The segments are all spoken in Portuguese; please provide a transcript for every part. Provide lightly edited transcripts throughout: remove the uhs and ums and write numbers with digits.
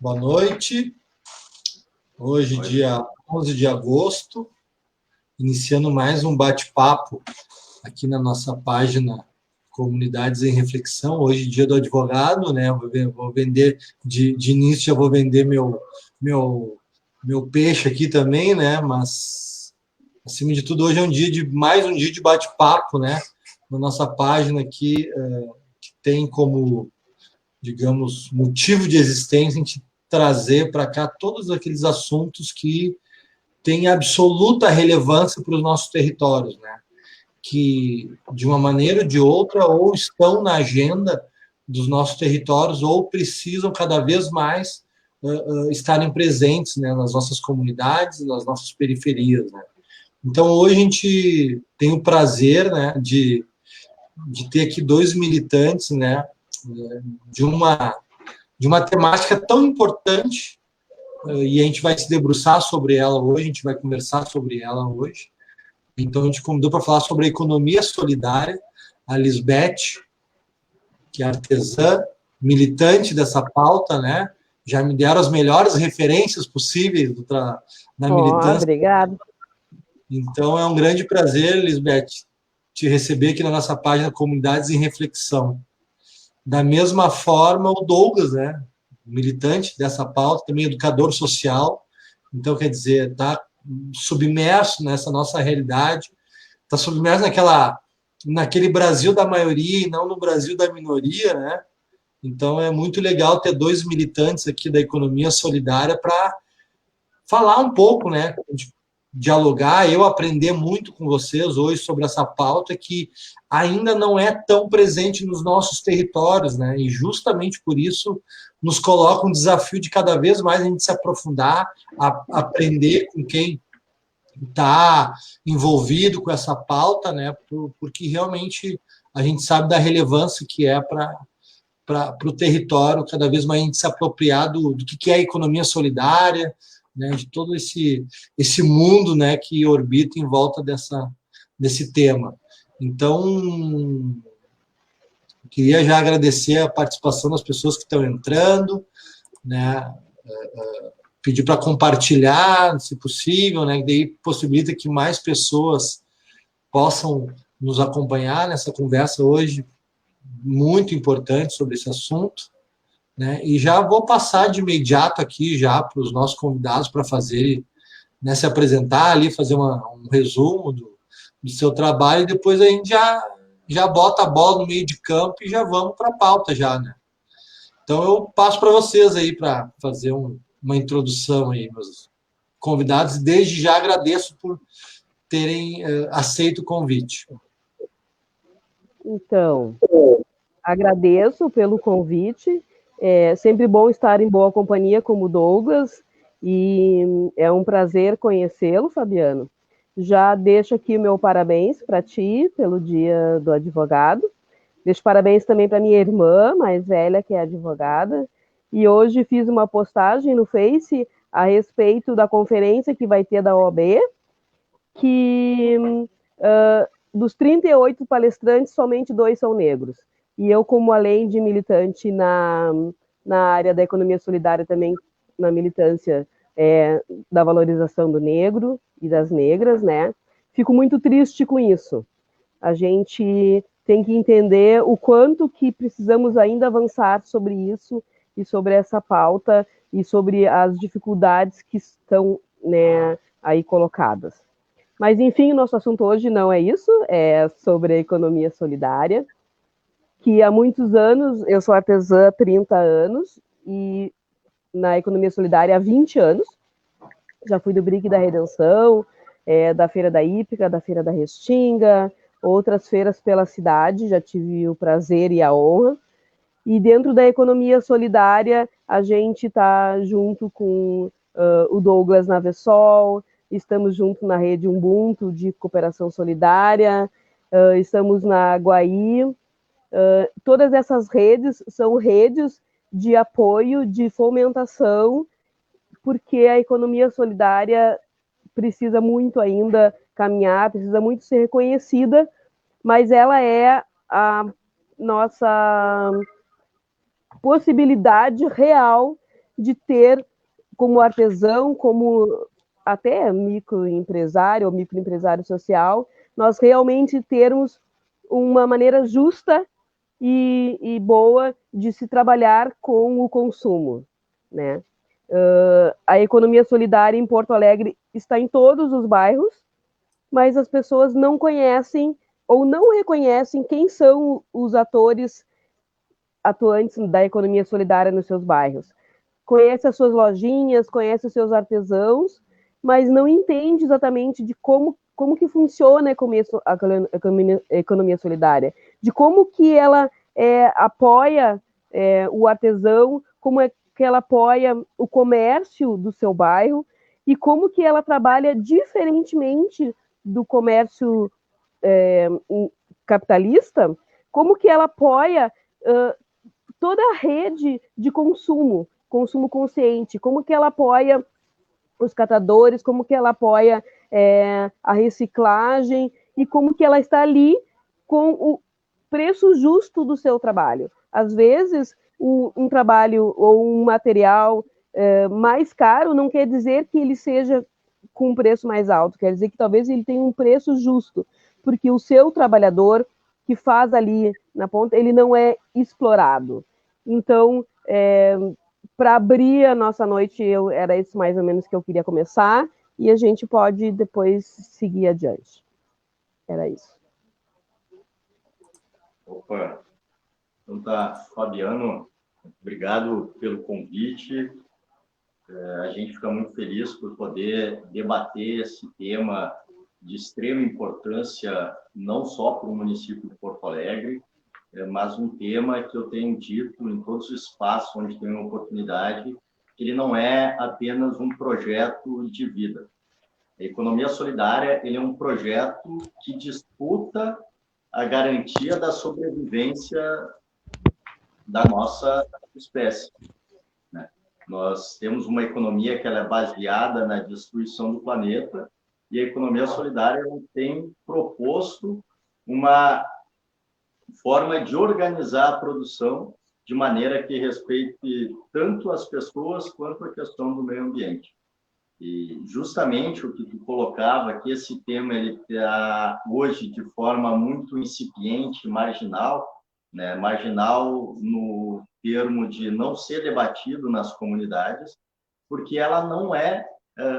Boa noite. Hoje, dia 11 de agosto, iniciando mais um bate-papo aqui na nossa página Comunidades em Reflexão. Hoje, dia do advogado, né? Vou vender, de início, já vou vender meu peixe aqui também, né? Mas, acima de tudo, hoje é mais um dia de bate-papo, né? Na nossa página aqui, que tem como, digamos, motivo de existência a gente trazer para cá todos aqueles assuntos que têm absoluta relevância para os nossos territórios, né? Que, de uma maneira ou de outra, ou estão na agenda dos nossos territórios, ou precisam cada vez mais estarem presentes, né, nas nossas comunidades, nas nossas periferias, né? Então, hoje a gente tem o prazer, né, de ter aqui dois militantes, né, de uma temática tão importante, e a gente vai se debruçar sobre ela hoje, a gente vai conversar sobre ela hoje. Então, a gente convidou para falar sobre a economia solidária, a Lisbeth, que é artesã, militante dessa pauta, né? Já me deram as melhores referências possíveis na militância. Obrigada. Então, é um grande prazer, Lisbeth, te receber aqui na nossa página Comunidades em Reflexão. Da mesma forma, o Douglas, né? Militante dessa pauta, também educador social. Então, quer dizer, está submerso nessa nossa realidade, está submerso naquele Brasil da maioria e não no Brasil da minoria, né? Então, é muito legal ter dois militantes aqui da economia solidária para falar um pouco, né? Dialogar, eu aprender muito com vocês hoje sobre essa pauta que ainda não é tão presente nos nossos territórios, né? E justamente por isso nos coloca um desafio de cada vez mais a gente se aprofundar, aprender com quem está envolvido com essa pauta, né? Porque realmente a gente sabe da relevância que é para o território, cada vez mais a gente se apropriar do que é a economia solidária, né, de todo esse mundo, né, que orbita em volta desse tema. Então, queria já agradecer a participação das pessoas que estão entrando, né, pedir para compartilhar, se possível, né, que daí possibilita que mais pessoas possam nos acompanhar nessa conversa hoje, muito importante sobre esse assunto, né? E já vou passar de imediato aqui já para os nossos convidados para fazer, né, se apresentar ali, fazer um resumo do seu trabalho, e depois a gente já bota a bola no meio de campo e já vamos para a pauta já, né? Então eu passo para vocês aí para fazer uma introdução aí, meus convidados, e desde já agradeço por terem aceito o convite. Então, agradeço pelo convite. É sempre bom estar em boa companhia como o Douglas, e é um prazer conhecê-lo, Fabiano. Já deixo aqui o meu parabéns para ti pelo Dia do Advogado. Deixo parabéns também para minha irmã mais velha, que é advogada. E hoje fiz uma postagem no Face a respeito da conferência que vai ter da OAB, que dos 38 palestrantes, somente 2 são negros. E eu, como além de militante na área da economia solidária, também na militância da valorização do negro e das negras, né? Fico muito triste com isso. A gente tem que entender o quanto que precisamos ainda avançar sobre isso e sobre essa pauta e sobre as dificuldades que estão, né, aí colocadas. Mas, enfim, o nosso assunto hoje não é isso, é sobre a economia solidária, que há muitos anos, eu sou artesã há 30 anos, e na economia solidária há 20 anos, já fui do Brigue da Redenção, da Feira da Hípica, da Feira da Restinga, outras feiras pela cidade, já tive o prazer e a honra, e dentro da economia solidária, a gente está junto com o Douglas Navessol, estamos junto na rede Ubuntu de cooperação solidária, estamos na Guaí. Todas essas redes são redes de apoio, de fomentação, porque a economia solidária precisa muito ainda caminhar, precisa muito ser reconhecida, mas ela é a nossa possibilidade real de ter, como artesão, como até microempresário ou microempresário social, nós realmente termos uma maneira justa e boa de se trabalhar com o consumo, né? A economia solidária em Porto Alegre está em todos os bairros, mas as pessoas não conhecem ou não reconhecem quem são os atores atuantes da economia solidária nos seus bairros. Conhece as suas lojinhas, conhece os seus artesãos, mas não entende exatamente de como que funciona a economia solidária, de como que ela apoia o artesão, como é que ela apoia o comércio do seu bairro e como que ela trabalha diferentemente do comércio capitalista, como que ela apoia toda a rede de consumo consciente, como que ela apoia os catadores, como que ela apoia a reciclagem e como que ela está ali com o preço justo do seu trabalho. Às vezes, um trabalho ou um material mais caro não quer dizer que ele seja com um preço mais alto, quer dizer que talvez ele tenha um preço justo, porque o seu trabalhador que faz ali na ponta, ele não é explorado. Então, para abrir a nossa noite, era isso mais ou menos que eu queria começar, e a gente pode depois seguir adiante. Era isso. Opa, então tá, Fabiano, obrigado pelo convite. A gente fica muito feliz por poder debater esse tema de extrema importância, não só para o município de Porto Alegre, mas um tema que eu tenho dito em todos os espaços onde tenho oportunidade, que ele não é apenas um projeto de vida. A economia solidária, ele é um projeto que disputa a garantia da sobrevivência da nossa espécie. Nós temos uma economia que ela é baseada na destruição do planeta e a economia solidária tem proposto uma forma de organizar a produção de maneira que respeite tanto as pessoas quanto a questão do meio ambiente. E justamente o que tu colocava, que esse tema ele está hoje de forma muito incipiente, marginal, né? Marginal no termo de não ser debatido nas comunidades, porque ela não é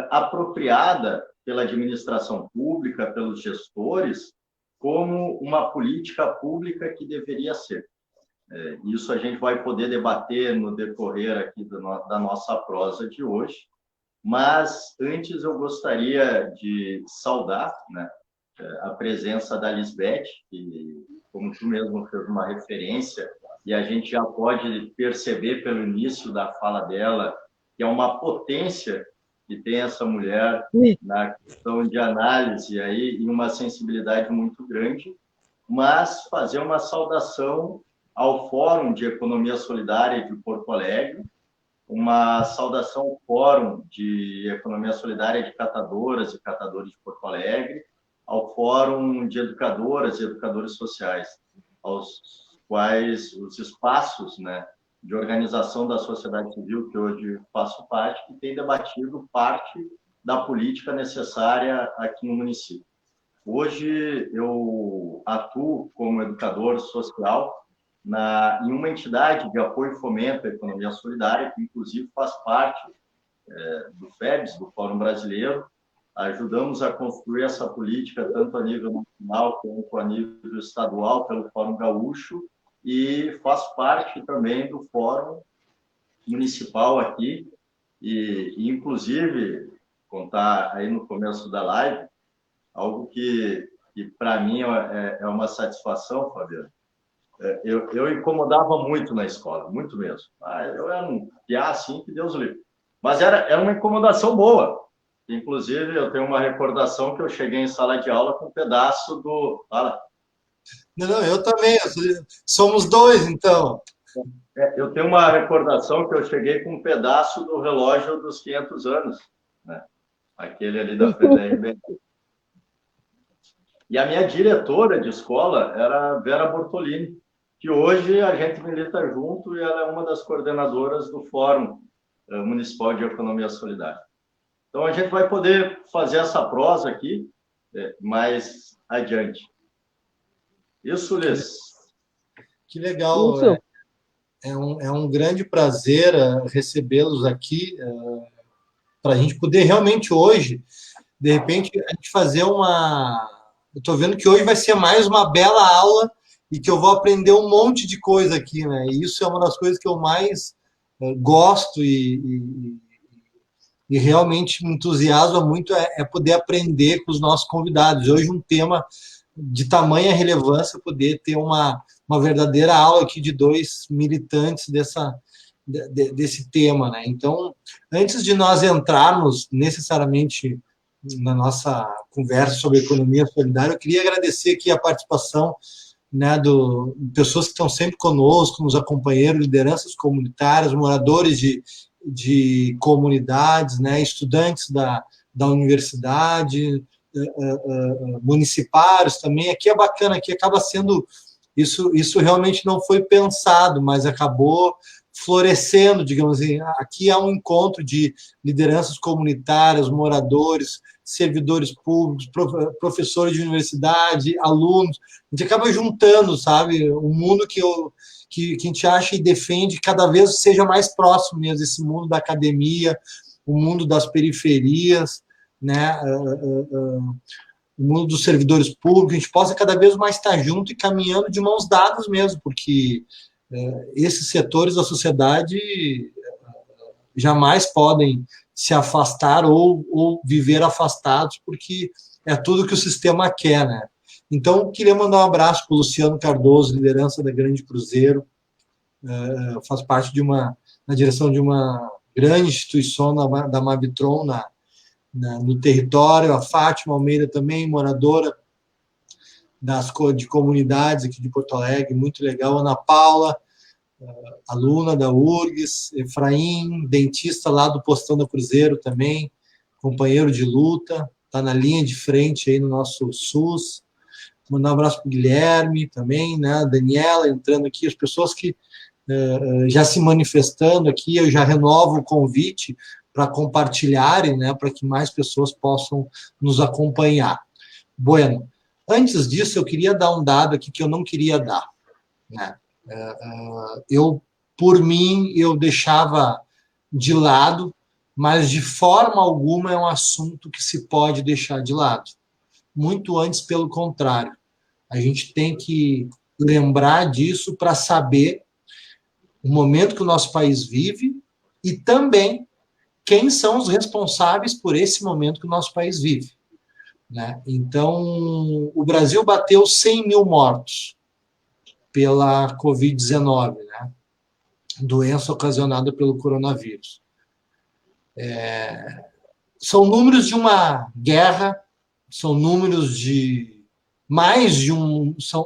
apropriada pela administração pública, pelos gestores, como uma política pública que deveria ser. Isso a gente vai poder debater no decorrer aqui da nossa prosa de hoje, mas antes eu gostaria de saudar, né, a presença da Lisbeth, que, como tu mesmo fez uma referência, e a gente já pode perceber pelo início da fala dela, que é uma potência que tem essa mulher na questão de análise aí, e uma sensibilidade muito grande, mas fazer uma saudação ao Fórum de Economia Solidária de Porto Alegre, uma saudação ao Fórum de Economia Solidária de Catadoras e Catadores de Porto Alegre, ao Fórum de Educadoras e Educadores Sociais, aos quais os espaços, né, de organização da sociedade civil, que hoje faço parte, que tem debatido parte da política necessária aqui no município. Hoje eu atuo como educador social em uma entidade de apoio e fomento à economia solidária, que inclusive faz parte do FEBS, do Fórum Brasileiro. Ajudamos a construir essa política tanto a nível nacional quanto a nível estadual pelo Fórum Gaúcho, e faz parte também do Fórum Municipal aqui, e inclusive, contar aí no começo da live, algo que para mim é uma satisfação, Fabiano. Eu incomodava muito na escola, muito mesmo. Eu era um piá assim, que Deus o livre. Mas era uma incomodação boa. Inclusive, eu tenho uma recordação que eu cheguei em sala de aula com um pedaço do... Fala. Não, eu também. Somos dois, então. Eu tenho uma recordação que eu cheguei com um pedaço do relógio dos 500 anos, né? Aquele ali da frente da RBS. E a minha diretora de escola era a Vera Bortolini, que hoje a gente milita junto e ela é uma das coordenadoras do Fórum Municipal de Economia Solidária. Então, a gente vai poder fazer essa prosa aqui mais adiante. Isso, Liz. Que legal. Isso. É um grande prazer recebê-los aqui, para a gente poder realmente hoje, de repente, a gente fazer uma... Eu estou vendo que hoje vai ser mais uma bela aula e que eu vou aprender um monte de coisa aqui, né? E isso é uma das coisas que eu mais gosto e realmente me entusiasma muito, é poder aprender com os nossos convidados. Hoje um tema de tamanha relevância, poder ter uma verdadeira aula aqui de dois militantes desse tema, né? Então, antes de nós entrarmos necessariamente na nossa conversa sobre economia solidária, eu queria agradecer aqui a participação, né, pessoas que estão sempre conosco, nos acompanhando, lideranças comunitárias, moradores de comunidades, né, estudantes da universidade, municipários também. Aqui é bacana, aqui acaba sendo... Isso realmente não foi pensado, mas acabou florescendo, digamos assim. Aqui há um encontro de lideranças comunitárias, moradores, servidores públicos, professores de universidade, alunos. A gente acaba juntando, sabe, um mundo que a gente acha e defende cada vez seja mais próximo mesmo, esse mundo da academia, o mundo das periferias, né, o mundo dos servidores públicos, a gente possa cada vez mais estar junto e caminhando de mãos dadas mesmo, porque esses setores da sociedade jamais podem se afastar ou viver afastados, porque é tudo que o sistema quer, né? Então, queria mandar um abraço para o Luciano Cardoso, liderança da Grande Cruzeiro, faz parte na direção de uma grande instituição da Mavitron no território, a Fátima Almeida também, moradora de comunidades aqui de Porto Alegre, muito legal, Ana Paula, aluna da URGS, Efraim, dentista lá do Postão da Cruzeiro também, companheiro de luta, está na linha de frente aí no nosso SUS. Mandar um abraço para o Guilherme também, né? A Daniela entrando aqui, as pessoas que já se manifestando aqui, eu já renovo o convite para compartilharem, né, para que mais pessoas possam nos acompanhar. Bueno, antes disso, eu queria dar um dado aqui que eu não queria dar, né? Por mim, eu deixava de lado, mas de forma alguma é um assunto que se pode deixar de lado. Muito antes, pelo contrário. A gente tem que lembrar disso para saber o momento que o nosso país vive e também quem são os responsáveis por esse momento que o nosso país vive, né? Então, o Brasil bateu 100 mil mortos pela Covid-19, né? Doença ocasionada pelo coronavírus. São números de uma guerra, são números de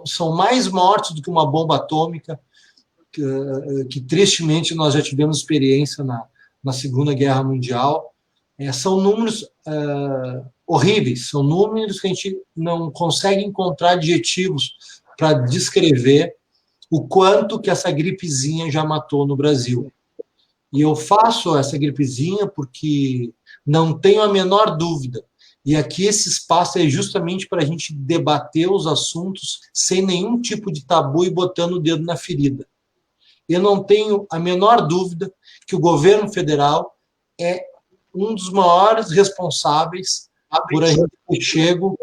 são mais mortes do que uma bomba atômica, que tristemente nós já tivemos experiência na Segunda Guerra Mundial. São números horríveis, são números que a gente não consegue encontrar adjetivos para descrever o quanto que essa gripezinha já matou no Brasil. E eu faço essa gripezinha porque não tenho a menor dúvida. E aqui esse espaço é justamente para a gente debater os assuntos sem nenhum tipo de tabu e botando o dedo na ferida. Eu não tenho a menor dúvida que o governo federal é um dos maiores responsáveis por a gente ter chego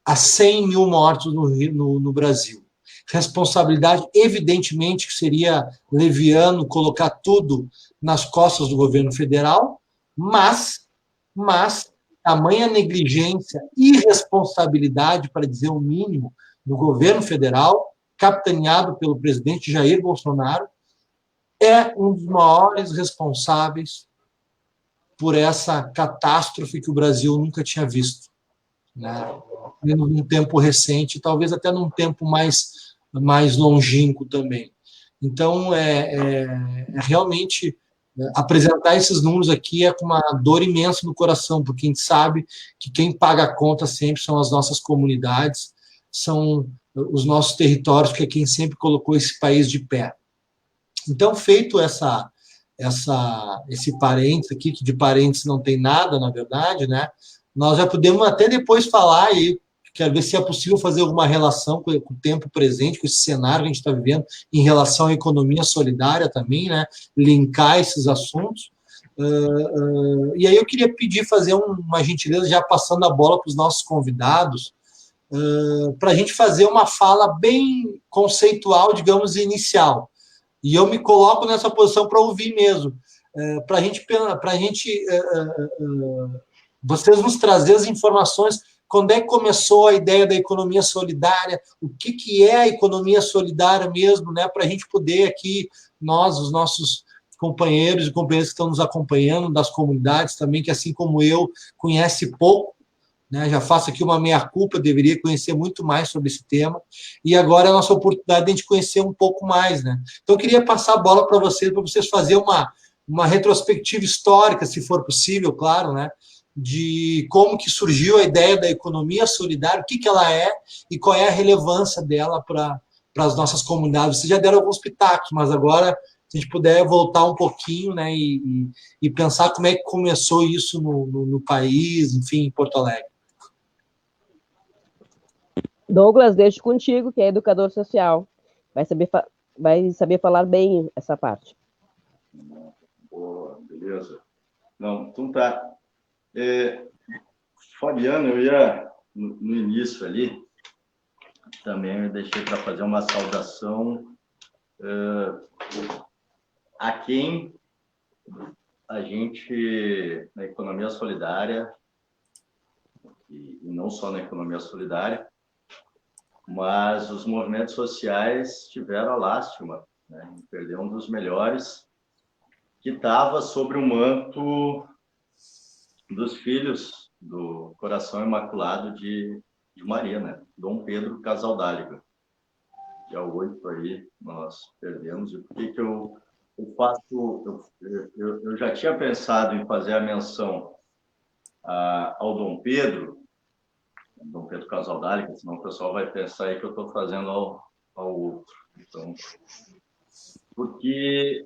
a 100 mil mortos no Brasil. Responsabilidade, evidentemente, que seria leviano colocar tudo nas costas do governo federal, mas tamanha negligência e irresponsabilidade, para dizer o mínimo, do governo federal, capitaneado pelo presidente Jair Bolsonaro, é um dos maiores responsáveis por essa catástrofe que o Brasil nunca tinha visto, né? Num tempo recente, talvez até num tempo mais longínquo também. Então, realmente, apresentar esses números aqui é com uma dor imensa no coração, porque a gente sabe que quem paga a conta sempre são as nossas comunidades, são os nossos territórios, que é quem sempre colocou esse país de pé. Então, feito esse parênteses aqui, que de parênteses não tem nada, na verdade, né? Nós já podemos até depois falar e quero ver se é possível fazer alguma relação com o tempo presente, com esse cenário que a gente está vivendo em relação à economia solidária também, né? Linkar esses assuntos. E aí eu queria pedir, fazer uma gentileza, já passando a bola para os nossos convidados, para a gente fazer uma fala bem conceitual, digamos, inicial. E eu me coloco nessa posição para ouvir mesmo, para a gente, vocês nos trazer as informações, quando é que começou a ideia da economia solidária, o que é a economia solidária mesmo, né, para a gente poder aqui, nós, os nossos companheiros e companheiras que estão nos acompanhando, das comunidades também, que assim como eu, conhece pouco, né, já faço aqui uma meia-culpa, deveria conhecer muito mais sobre esse tema, e agora é a nossa oportunidade de a gente conhecer um pouco mais, né? Então, eu queria passar a bola para vocês fazerem uma retrospectiva histórica, se for possível, claro, né, de como que surgiu a ideia da economia solidária, o que ela é e qual é a relevância dela para as nossas comunidades. Vocês já deram alguns pitacos, mas agora, se a gente puder voltar um pouquinho, né, e pensar como é que começou isso no país, enfim, em Porto Alegre. Douglas, deixo contigo, que é educador social. Vai saber falar bem essa parte. Boa, beleza. Não, então tá. Fabiano, eu ia, no início ali, também eu deixei para fazer uma saudação a quem a gente, na economia solidária, e não só na economia solidária, mas os movimentos sociais tiveram a lástima, né, de perder um dos melhores, que estava sobre o manto dos filhos do Coração Imaculado de Maria, né? Dom Pedro Casaldáliga. Dia 8 aí nós perdemos. E por que eu faço... Eu já tinha pensado em fazer a menção ao Dom Pedro Casaldáliga, senão o pessoal vai pensar aí que eu estou fazendo ao outro. Então, porque...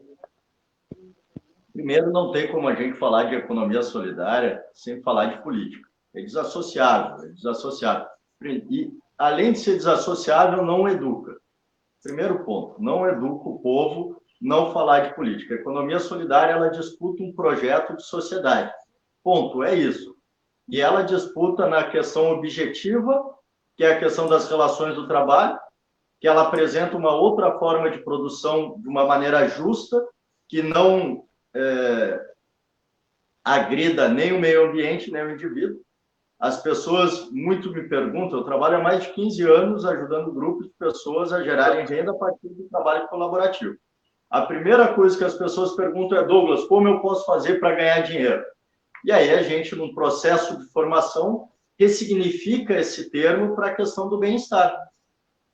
Primeiro, não tem como a gente falar de economia solidária sem falar de política. É desassociável, é desassociável. E, além de ser desassociável, não educa. Primeiro ponto, não educa o povo não falar de política. A economia solidária, ela disputa um projeto de sociedade. Ponto, é isso. E ela disputa na questão objetiva, que é a questão das relações do trabalho, que ela apresenta uma outra forma de produção de uma maneira justa, que não agrida nem o meio ambiente, nem o indivíduo. As pessoas muito me perguntam, eu trabalho há mais de 15 anos ajudando grupos de pessoas a gerarem renda a partir do trabalho colaborativo. A primeira coisa que as pessoas perguntam é: Douglas, como eu posso fazer para ganhar dinheiro? E aí a gente, num processo de formação, ressignifica esse termo para a questão do bem-estar.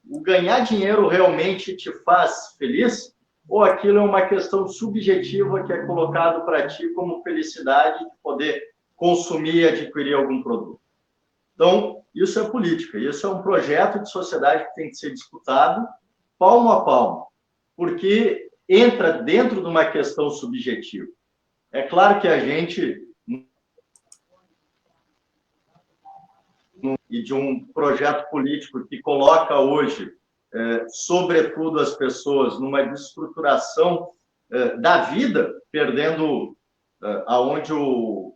O ganhar dinheiro realmente te faz feliz? Ou aquilo é uma questão subjetiva que é colocado para ti como felicidade de poder consumir e adquirir algum produto? Então, isso é política, isso é um projeto de sociedade que tem que ser disputado palmo a palmo, porque entra dentro de uma questão subjetiva. É claro que a gente, e de um projeto político que coloca hoje sobretudo as pessoas numa desestruturação da vida, perdendo aonde o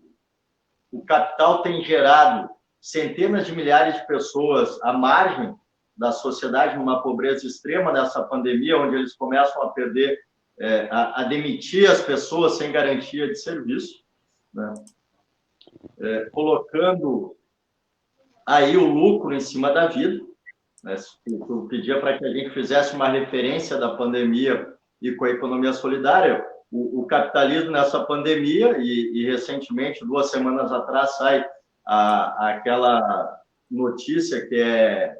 capital tem gerado centenas de milhares de pessoas à margem da sociedade, numa pobreza extrema nessa pandemia, onde eles começam a perder, a demitir as pessoas sem garantia de serviço, né? Colocando aí o lucro em cima da vida. Eu pedia para que a gente fizesse uma referência da pandemia e com a economia solidária. O capitalismo nessa pandemia, e recentemente, 2 semanas atrás, sai aquela notícia que é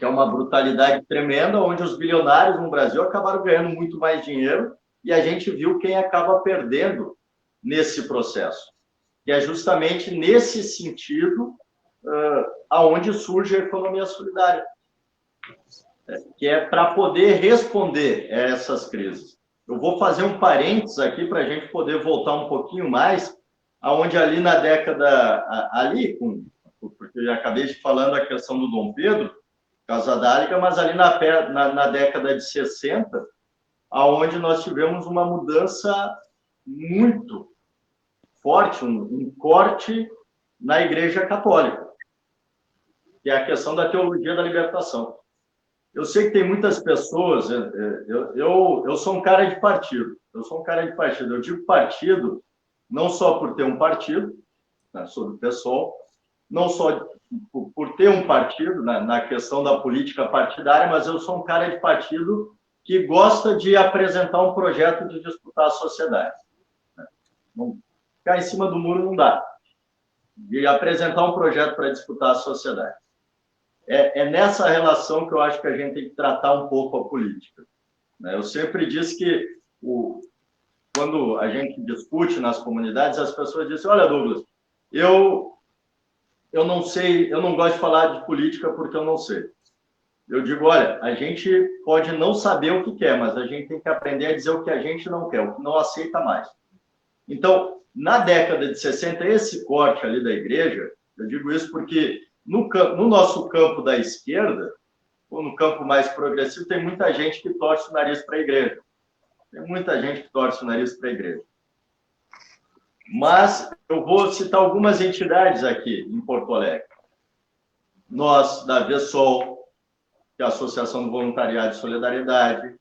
uma brutalidade tremenda, onde os bilionários no Brasil acabaram ganhando muito mais dinheiro e a gente viu quem acaba perdendo nesse processo. E é justamente nesse sentido aonde surge a economia solidária, que é para poder responder a essas crises. Eu vou fazer um parênteses aqui para a gente poder voltar um pouquinho mais, aonde ali na década, porque eu já acabei falando a questão do Dom Pedro, Casa d'Áliga, mas ali na década de 60, aonde nós tivemos uma mudança muito forte, um corte na Igreja Católica, que é a questão da teologia da libertação. Eu sei que tem muitas pessoas, eu sou um cara de partido, eu digo partido não só por ter um partido, né, sou do PSOL, não só por ter um partido, né, na questão da política partidária, mas eu sou um cara de partido que gosta de apresentar um projeto de disputar a sociedade. Não, ficar em cima do muro não dá. De apresentar um projeto para disputar a sociedade. É nessa relação que eu acho que a gente tem que tratar um pouco a política. Eu sempre disse que quando a gente discute nas comunidades, as pessoas dizem, olha, Douglas, eu não sei, eu não gosto de falar de política porque eu não sei. Eu digo, olha, a gente pode não saber o que quer, mas a gente tem que aprender a dizer o que a gente não quer, o que não aceita mais. Então, na década de 60, esse corte ali da igreja, eu digo isso porque no nosso campo da esquerda, ou no campo mais progressivo, tem muita gente que torce o nariz para a igreja. Tem muita gente que torce o nariz para a igreja. Mas eu vou citar algumas entidades aqui em Porto Alegre. Nós, da VESOL, que é a Associação do Voluntariado e Solidariedade,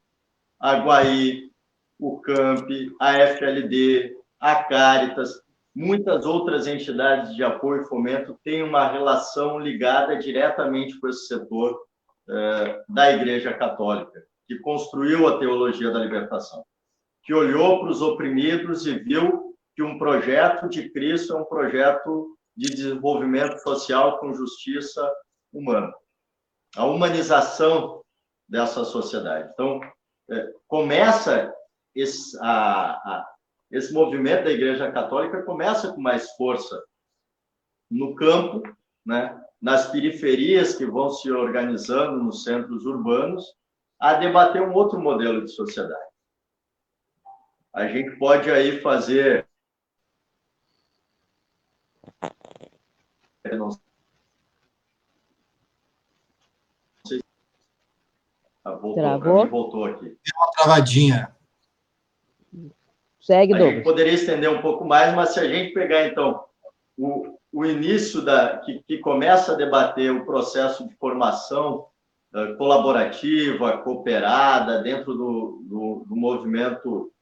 a Guaí, o CAMP, a FLD, a Caritas, muitas outras entidades de apoio e fomento têm uma relação ligada diretamente com esse setor da Igreja Católica, que construiu a teologia da libertação, que olhou para os oprimidos e viu que um projeto de Cristo é um projeto de desenvolvimento social com justiça humana. A humanização dessa sociedade. Então, começa esse movimento da Igreja Católica começa com mais força no campo, né, nas periferias que vão se organizando nos centros urbanos, a debater um outro modelo de sociedade. A gente pode aí fazer... Eu não sei. Voltou aqui. Deu uma travadinha. Segue, Douglas. A gente poderia estender um pouco mais, mas se a gente pegar, então, o início que começa a debater o processo de formação colaborativa, cooperada, dentro do movimento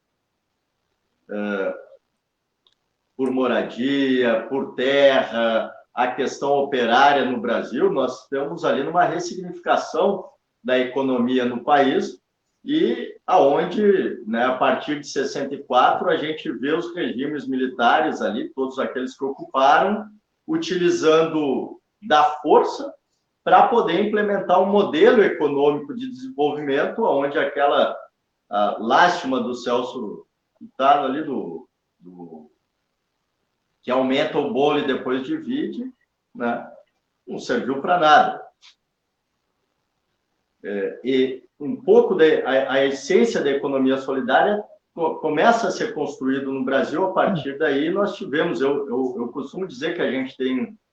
por moradia, por terra, a questão operária no Brasil, nós estamos ali numa ressignificação da economia no país, e aonde, né, a partir de 64, a gente vê os regimes militares ali, todos aqueles que ocuparam, utilizando da força para poder implementar um modelo econômico de desenvolvimento, onde aquela lástima do Celso Furtado ali, que aumenta o bolo e depois divide, né, não serviu para nada. E um pouco a essência da economia solidária começa a ser construído no Brasil. A partir daí nós tivemos, eu costumo dizer que a gente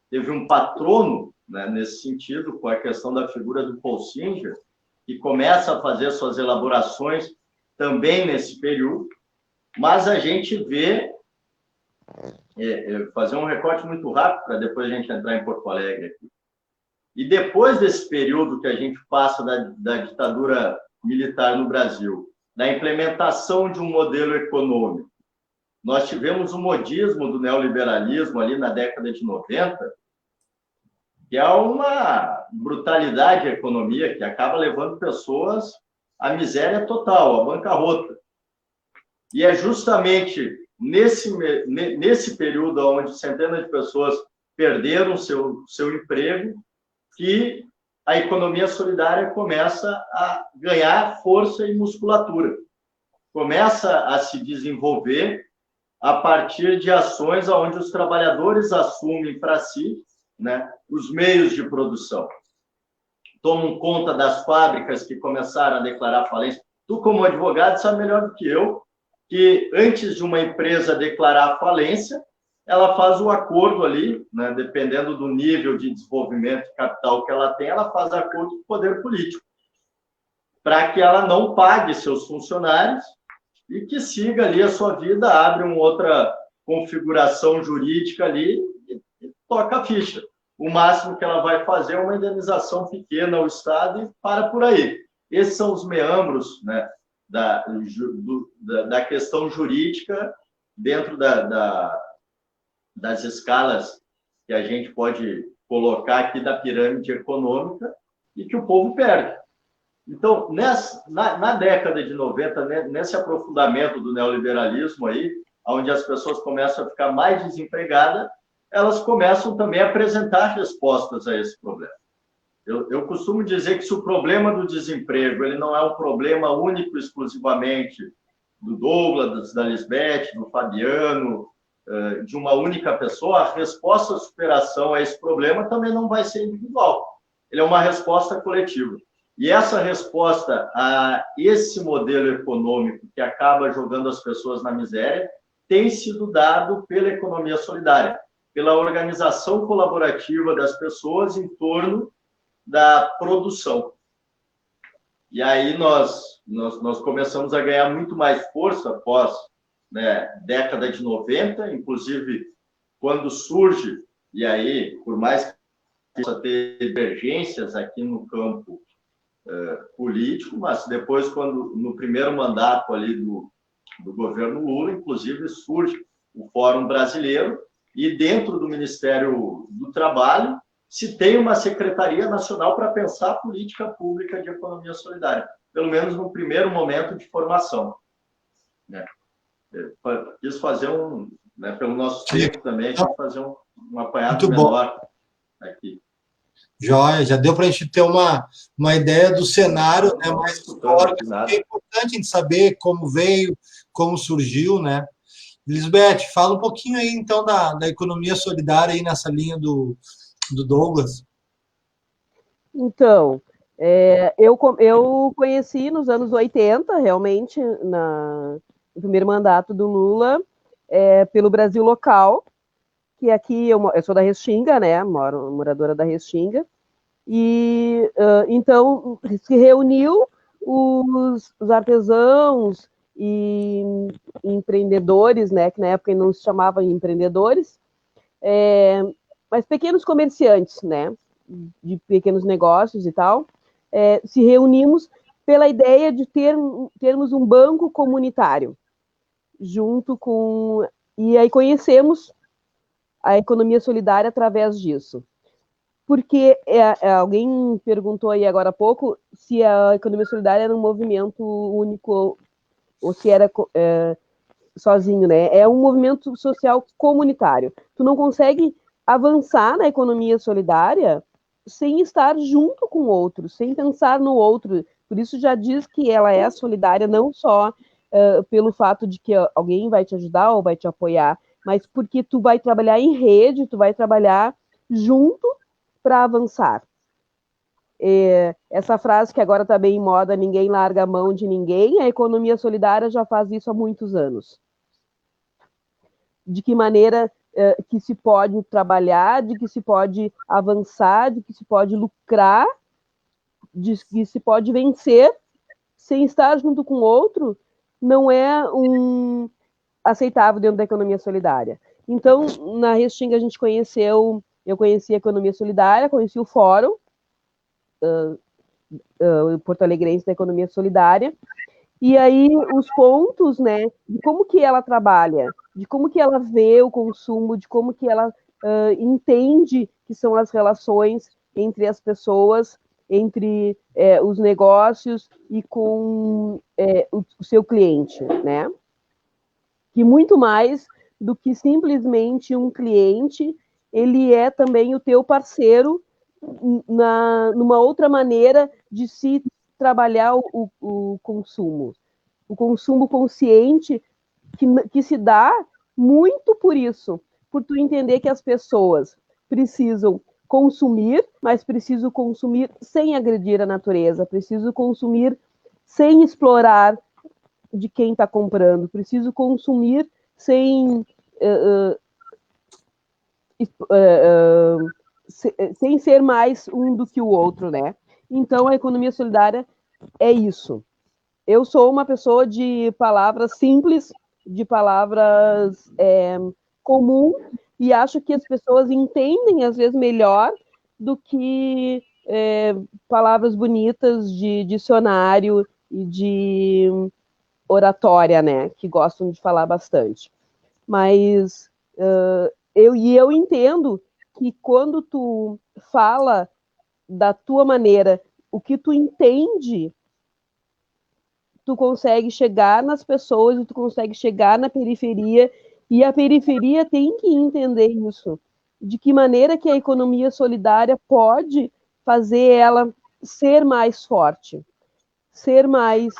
teve um patrono, né, nesse sentido, com a questão da figura do Paul Singer, que começa a fazer suas elaborações também nesse período, mas a gente vê, fazer um recorte muito rápido para depois a gente entrar em Porto Alegre aqui. E depois desse período que a gente passa da ditadura militar no Brasil, da implementação de um modelo econômico, nós tivemos o modismo do neoliberalismo ali na década de 90, que é uma brutalidade da economia que acaba levando pessoas à miséria total, à bancarrota. E é justamente nesse período onde centenas de pessoas perderam seu emprego que a economia solidária começa a ganhar força e musculatura. Começa a se desenvolver a partir de ações onde os trabalhadores assumem para si, né, os meios de produção. Tomam conta das fábricas que começaram a declarar falência. Tu, como advogado, sabe melhor do que eu que antes de uma empresa declarar falência, ela faz o acordo ali, né, dependendo do nível de desenvolvimento de capital que ela tem, ela faz acordo com o poder político, para que ela não pague seus funcionários e que siga ali a sua vida, abre uma outra configuração jurídica ali e toca a ficha. O máximo que ela vai fazer é uma indenização pequena ao Estado e para por aí. Esses são os meandros, né, da questão jurídica dentro das escalas que a gente pode colocar aqui da pirâmide econômica e que o povo perde. Então, na década de 90, né, nesse aprofundamento do neoliberalismo aí, onde as pessoas começam a ficar mais desempregadas, elas começam também a apresentar respostas a esse problema. Eu costumo dizer que se o problema do desemprego ele não é um problema único, exclusivamente do Douglas, da Lisbeth, do Fabiano, de uma única pessoa, a resposta à superação a esse problema também não vai ser individual. Ele é uma resposta coletiva. E essa resposta a esse modelo econômico que acaba jogando as pessoas na miséria tem sido dado pela economia solidária, pela organização colaborativa das pessoas em torno da produção. E aí nós começamos a ganhar muito mais força após, né, década de 90, inclusive quando surge, e aí, por mais que possa ter divergências aqui no campo político, mas depois, quando no primeiro mandato ali do governo Lula, inclusive surge o Fórum Brasileiro, e dentro do Ministério do Trabalho se tem uma Secretaria Nacional para pensar a política pública de economia solidária, pelo menos no primeiro momento de formação. Né? Quis fazer né, pelo nosso tempo também, quis fazer um apanhado muito menor aqui. Joia, já deu para a gente ter uma ideia do cenário, né, mais histórico. É importante a gente saber como veio, como surgiu, né? Lisbeth, fala um pouquinho aí, então, da economia solidária aí nessa linha do Douglas. Então, eu conheci nos anos 80, realmente, no primeiro mandato do Lula, pelo Brasil Local, que aqui eu sou da Restinga, né, moradora da Restinga, e então se reuniu os artesãos e empreendedores, né, que na época não se chamavam empreendedores, mas pequenos comerciantes, né, de pequenos negócios e tal, se reunimos pela ideia de termos um banco comunitário, junto com... E aí conhecemos a economia solidária através disso. Porque alguém perguntou aí agora há pouco se a economia solidária era um movimento único ou se era sozinho, né? É um movimento social comunitário. Tu não consegue avançar na economia solidária sem estar junto com o outro, sem pensar no outro. Por isso já diz que ela é solidária não só pelo fato de que alguém vai te ajudar ou vai te apoiar, mas porque tu vai trabalhar em rede, tu vai trabalhar junto para avançar. Essa frase que agora está bem em moda, ninguém larga a mão de ninguém, a economia solidária já faz isso há muitos anos. De que maneira que se pode trabalhar, de que se pode avançar, de que se pode lucrar, de que se pode vencer sem estar junto com o outro, não é aceitável dentro da economia solidária. Então, na Restinga a gente eu conheci a economia solidária, conheci o Fórum Porto Alegrense da economia solidária, e aí os pontos, né, de como que ela trabalha, de como que ela vê o consumo, de como que ela entende que são as relações entre as pessoas, entre os negócios e com o seu cliente, né? Que muito mais do que simplesmente um cliente, ele é também o teu parceiro numa outra maneira de se trabalhar o consumo. O consumo consciente que se dá muito por isso, por tu entender que as pessoas precisam consumir, mas precisam consumir sem agredir a natureza, precisam consumir sem explorar de quem está comprando. Preciso consumir sem sem ser mais um do que o outro, né? Então, a economia solidária é isso. Eu sou uma pessoa de palavras simples, de palavras comum, e acho que as pessoas entendem, às vezes, melhor do que palavras bonitas de dicionário e de oratória, né? Que gostam de falar bastante. Mas eu entendo que quando tu fala da tua maneira, o que tu entende, tu consegue chegar nas pessoas, e tu consegue chegar na periferia, e a periferia tem que entender isso. De que maneira que a economia solidária pode fazer ela ser mais forte, ser mais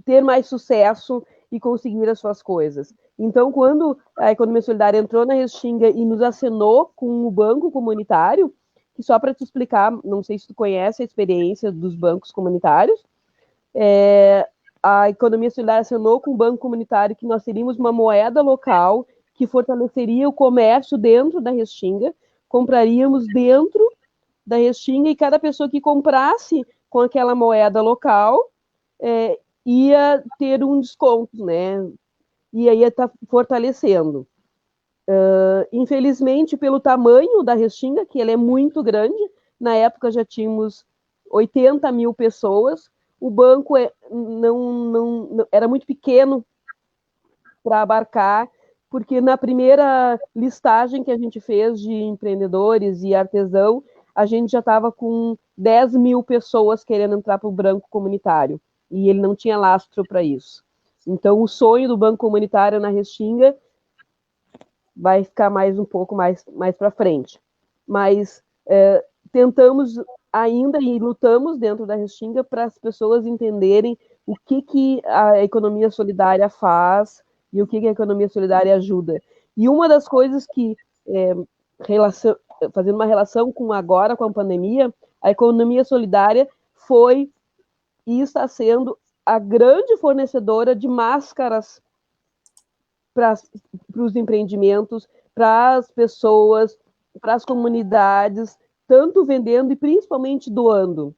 ter mais sucesso e conseguir as suas coisas. Então, quando a economia solidária entrou na Restinga e nos acenou com o banco comunitário, que só para te explicar, não sei se tu conhece a experiência dos bancos comunitários, a economia solidária acenou com o banco comunitário que nós teríamos uma moeda local que fortaleceria o comércio dentro da Restinga, compraríamos dentro da Restinga e cada pessoa que comprasse com aquela moeda local ia ter um desconto, né? E aí ia estar fortalecendo. Infelizmente, pelo tamanho da Restinga, que ele é muito grande, na época já tínhamos 80 mil pessoas, o banco não era muito pequeno para abarcar, porque na primeira listagem que a gente fez de empreendedores e artesão, a gente já estava com 10 mil pessoas querendo entrar para o banco comunitário, e ele não tinha lastro para isso. Então, o sonho do banco comunitário na Restinga vai ficar um pouco mais para frente. Mas tentamos ainda e lutamos dentro da Restinga para as pessoas entenderem o que a economia solidária faz e o que a economia solidária ajuda. E uma das coisas que, fazendo uma relação com agora, com a pandemia, a economia solidária foi e está sendo a grande fornecedora de máscaras para os empreendimentos, para as pessoas, para as comunidades, tanto vendendo e principalmente doando.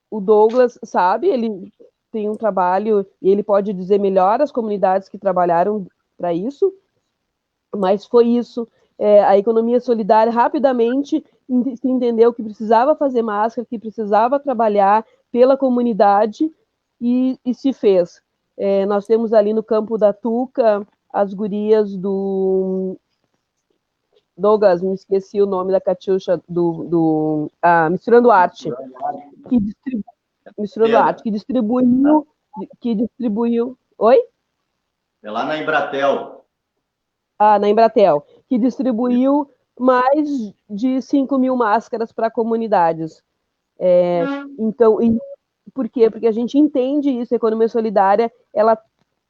O Douglas sabe, ele tem um trabalho, e ele pode dizer melhor as comunidades que trabalharam para isso, mas foi isso. A economia solidária rapidamente se entendeu que precisava fazer máscara, que precisava trabalhar pela comunidade, e se fez. Nós temos ali no Campo da Tuca as gurias do Douglas, me esqueci o nome da Catiuxa, Misturando Arte, que distribuiu... Oi? É lá na Embratel. Na Embratel, que distribuiu mais de 5 mil máscaras para comunidades. Então, por quê? Porque a gente entende isso, a economia solidária, ela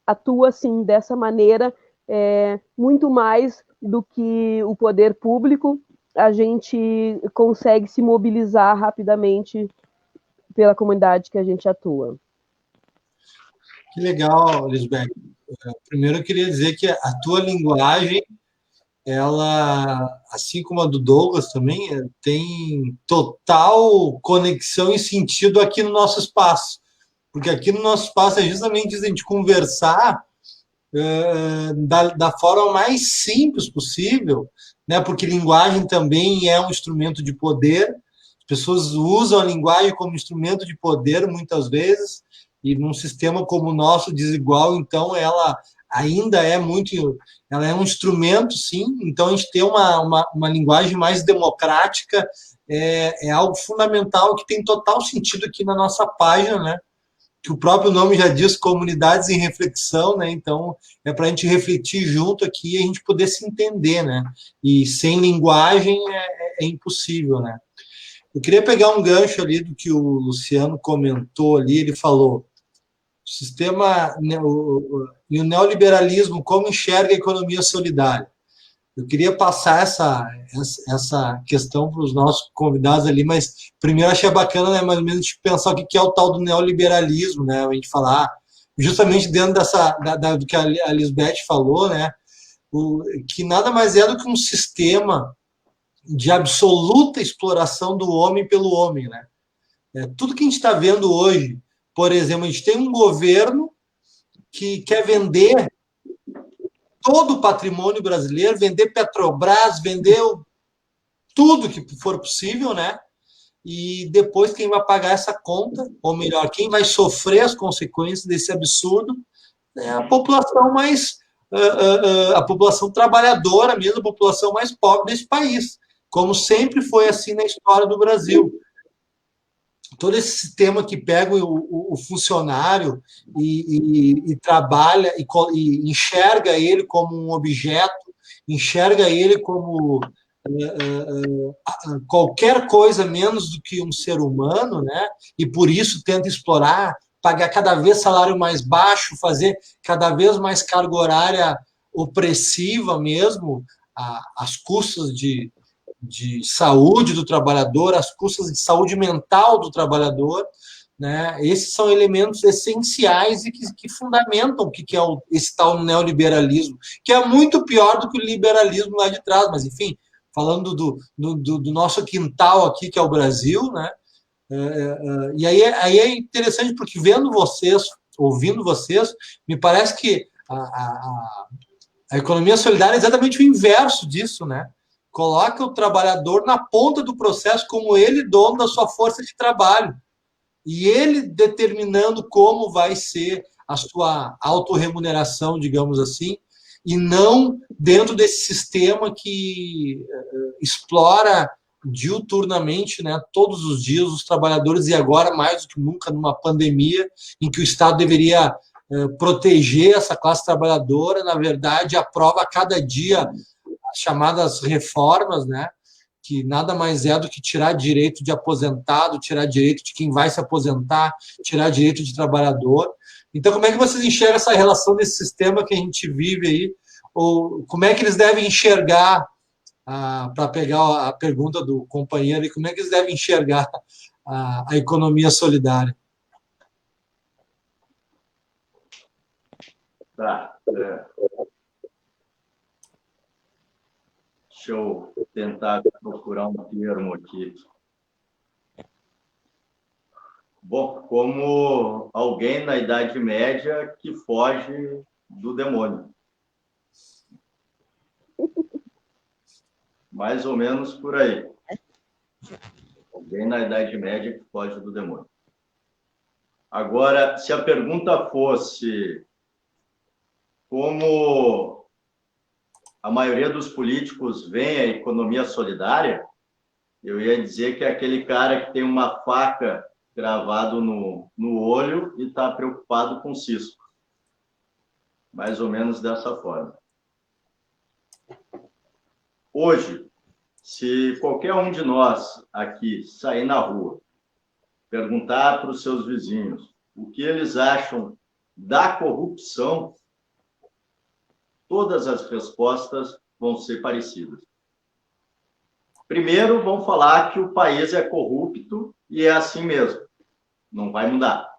atua, assim, dessa maneira, muito mais do que o poder público, a gente consegue se mobilizar rapidamente pela comunidade que a gente atua. Que legal, Lisbeth. Primeiro, eu queria dizer que a tua linguagem, ela, assim como a do Douglas também, tem total conexão e sentido aqui no nosso espaço. Porque aqui no nosso espaço é justamente isso, a gente conversar da forma mais simples possível, né? Porque linguagem também é um instrumento de poder, as pessoas usam a linguagem como instrumento de poder muitas vezes, e num sistema como o nosso, desigual, então ela ainda é muito, ela é um instrumento, sim, então a gente ter uma linguagem mais democrática é algo fundamental, que tem total sentido aqui na nossa página, né? Que o próprio nome já diz, comunidades em reflexão, né? Então, é para a gente refletir junto aqui e a gente poder se entender, né? E sem linguagem é impossível, né? Eu queria pegar um gancho ali do que o Luciano comentou ali, ele falou, o sistema e o neoliberalismo, como enxerga a economia solidária? Eu queria passar essa questão para os nossos convidados ali, mas primeiro achei bacana, né, mais ou menos, de pensar o que é o tal do neoliberalismo, né, a gente falar justamente dentro do que a Lisbeth falou, né, que nada mais é do que um sistema de absoluta exploração do homem pelo homem, né? Tudo que a gente está vendo hoje, por exemplo, a gente tem um governo que quer vender todo o patrimônio brasileiro, vender Petrobras, vender tudo que for possível, né? E depois quem vai pagar essa conta, ou melhor, quem vai sofrer as consequências desse absurdo, é a população mais a população trabalhadora mesmo, a população mais pobre desse país, como sempre foi assim na história do Brasil. Todo esse sistema que pega o funcionário e trabalha e enxerga ele como um objeto, enxerga ele como qualquer coisa menos do que um ser humano, né? E por isso tenta explorar, pagar cada vez salário mais baixo, fazer cada vez mais carga horária opressiva mesmo, às custas de saúde do trabalhador, às custas de saúde mental do trabalhador, né? Esses são elementos essenciais e que fundamentam o que é esse tal neoliberalismo, que é muito pior do que o liberalismo lá de trás, mas, enfim, falando do nosso quintal aqui, que é o Brasil, né? E aí é interessante, porque vendo vocês, ouvindo vocês, me parece que a economia solidária é exatamente o inverso disso, né? Coloca o trabalhador na ponta do processo como ele dono da sua força de trabalho. E ele determinando como vai ser a sua autorremuneração, digamos assim, e não dentro desse sistema que explora diuturnamente, né, todos os dias os trabalhadores, e agora mais do que nunca numa pandemia em que o Estado deveria proteger essa classe trabalhadora, na verdade aprova a cada dia as chamadas reformas, né, que nada mais é do que tirar direito de aposentado, tirar direito de quem vai se aposentar, tirar direito de trabalhador. Então, como é que vocês enxergam essa relação desse sistema que a gente vive aí? Ou como é que eles devem enxergar, para pegar a pergunta do companheiro, como é que eles devem enxergar a economia solidária? Tá. Deixa eu tentar procurar um termo aqui. Bom, como alguém na Idade Média que foge do demônio. Mais ou menos por aí. Alguém na Idade Média que foge do demônio. Agora, se a pergunta fosse como a maioria dos políticos vê a economia solidária, eu ia dizer que é aquele cara que tem uma faca gravado no olho e está preocupado com cisco. Mais ou menos dessa forma. Hoje, se qualquer um de nós aqui sair na rua, perguntar para os seus vizinhos o que eles acham da corrupção, todas as respostas vão ser parecidas. Primeiro, vão falar que o país é corrupto e é assim mesmo. Não vai mudar.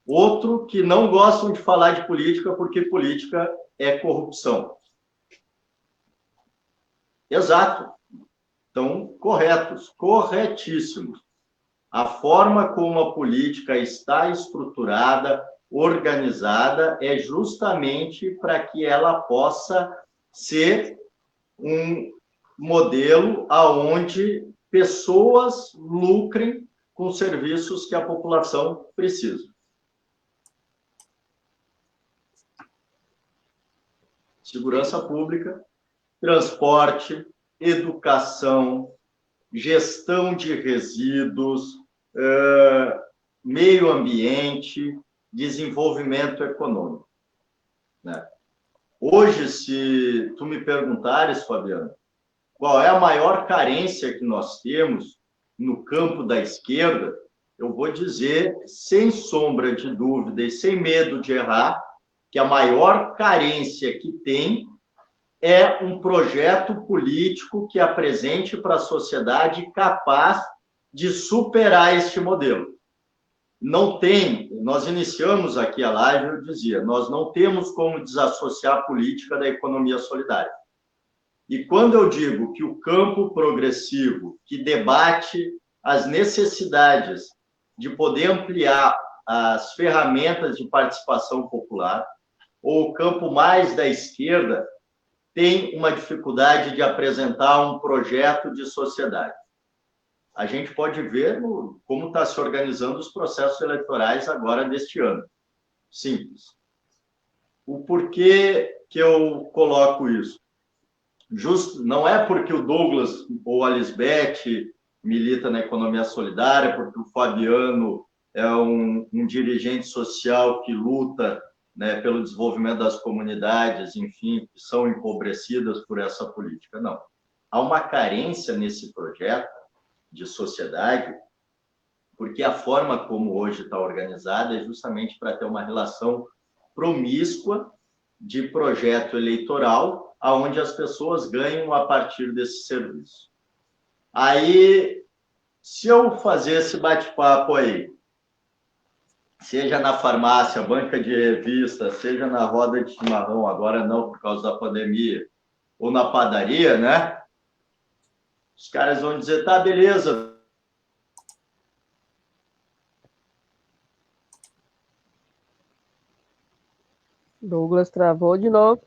Outro, que não gostam de falar de política porque política é corrupção. Exato. Estão corretos, corretíssimos. A forma como a política está estruturada, organizada, é justamente para que ela possa ser um modelo aonde pessoas lucrem com serviços que a população precisa. Segurança pública, transporte, educação, gestão de resíduos, meio ambiente, desenvolvimento econômico. Né? Hoje, se tu me perguntares, Fabiano, qual é a maior carência que nós temos no campo da esquerda, eu vou dizer, sem sombra de dúvida e sem medo de errar, que a maior carência que tem é um projeto político que apresente para a sociedade capaz de superar este modelo. Não tem, nós iniciamos aqui a live, eu dizia, nós não temos como desassociar a política da economia solidária. E quando eu digo que o campo progressivo, que debate as necessidades de poder ampliar as ferramentas de participação popular, ou o campo mais da esquerda, tem uma dificuldade de apresentar um projeto de sociedade. A gente pode ver como está se organizando os processos eleitorais agora deste ano. Simples. O porquê que eu coloco isso? Justo, não é porque o Douglas ou a Lisbeth milita na economia solidária, porque o Fabiano é um dirigente social que luta, né, pelo desenvolvimento das comunidades, enfim, que são empobrecidas por essa política. Não. Há uma carência nesse projeto de sociedade, porque a forma como hoje está organizada é justamente para ter uma relação promíscua de projeto eleitoral, onde as pessoas ganham a partir desse serviço. Aí, se eu fazer esse bate-papo aí, seja na farmácia, banca de revista, seja na roda de chimarrão, agora não por causa da pandemia, ou na padaria, né? Os caras vão dizer, tá, beleza. Douglas travou de novo.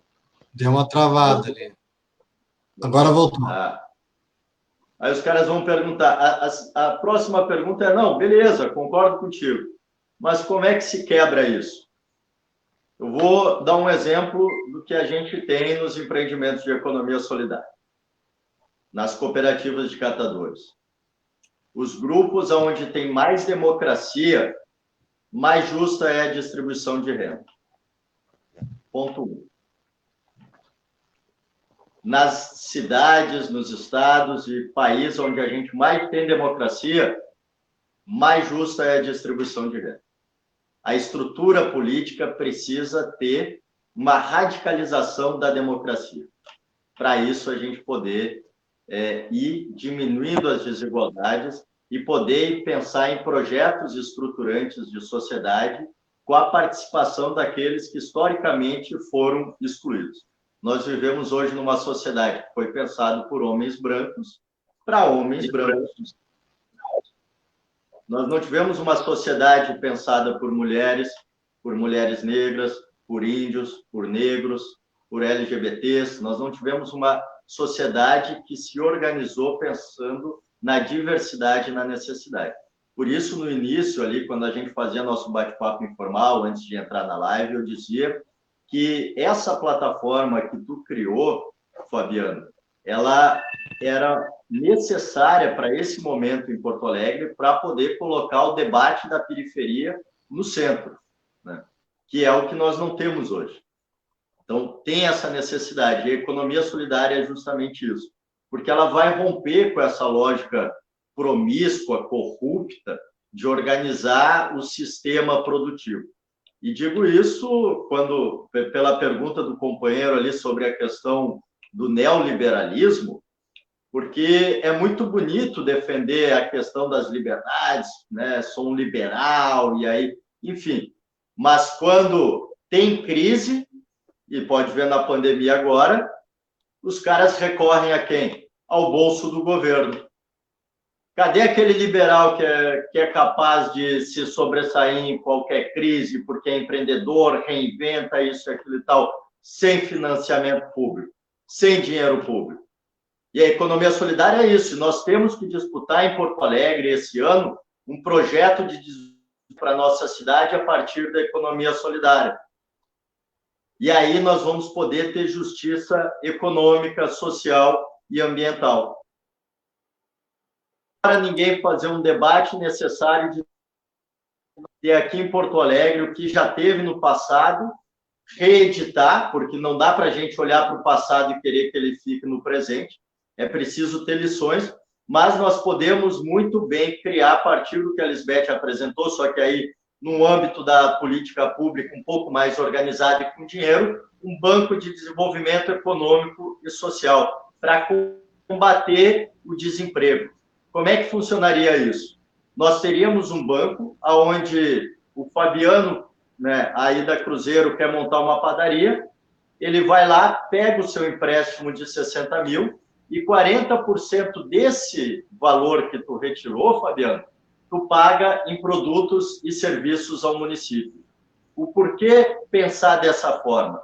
Deu uma travada ali. Agora voltou. Aí os caras vão perguntar, a próxima pergunta é, não, beleza, concordo contigo, mas como é que se quebra isso? Eu vou dar um exemplo do que a gente tem nos empreendimentos de economia solidária, nas cooperativas de catadores. Os grupos onde tem mais democracia, mais justa é a distribuição de renda. Ponto 1. Nas cidades, nos estados e países onde a gente mais tem democracia, mais justa é a distribuição de renda. A estrutura política precisa ter uma radicalização da democracia. Para isso, a gente poder ir diminuindo as desigualdades e poder pensar em projetos estruturantes de sociedade com a participação daqueles que historicamente foram excluídos. Nós vivemos hoje numa sociedade que foi pensada por homens brancos para homens brancos. Nós não tivemos uma sociedade pensada por mulheres negras, por índios, por negros, por LGBTs. Nós não tivemos uma sociedade que se organizou pensando na diversidade e na necessidade. Por isso, no início, ali, quando a gente fazia nosso bate-papo informal, antes de entrar na live, eu dizia que essa plataforma que tu criou, Fabiano, ela era necessária para esse momento em Porto Alegre para poder colocar o debate da periferia no centro, né? Que é o que nós não temos hoje. Então, tem essa necessidade. E a economia solidária é justamente isso, porque ela vai romper com essa lógica promíscua, corrupta, de organizar o sistema produtivo. E digo isso pela pergunta do companheiro ali sobre a questão do neoliberalismo, porque é muito bonito defender a questão das liberdades, né? Sou um liberal, e aí, enfim. Mas quando tem crise, e pode ver na pandemia agora, os caras recorrem a quem? Ao bolso do governo. Cadê aquele liberal que é capaz de se sobressair em qualquer crise, porque é empreendedor, reinventa isso, aquilo e tal, sem financiamento público, sem dinheiro público? E a economia solidária é isso. Nós temos que disputar em Porto Alegre, esse ano, um projeto para a nossa cidade a partir da economia solidária. E aí nós vamos poder ter justiça econômica, social e ambiental. Para ninguém fazer um debate necessário de ter aqui em Porto Alegre o que já teve no passado, reeditar, porque não dá para a gente olhar para o passado e querer que ele fique no presente. É preciso ter lições, mas nós podemos muito bem criar, a partir do que a Lisbeth apresentou, só que aí no âmbito da política pública um pouco mais organizado e com dinheiro, um banco de desenvolvimento econômico e social para combater o desemprego. Como é que funcionaria isso? Nós teríamos um banco onde o Fabiano, né, aí da Cruzeiro, quer montar uma padaria, ele vai lá, pega o seu empréstimo de 60 mil e 40% desse valor que tu retirou, Fabiano, tu paga em produtos e serviços ao município. O porquê pensar dessa forma?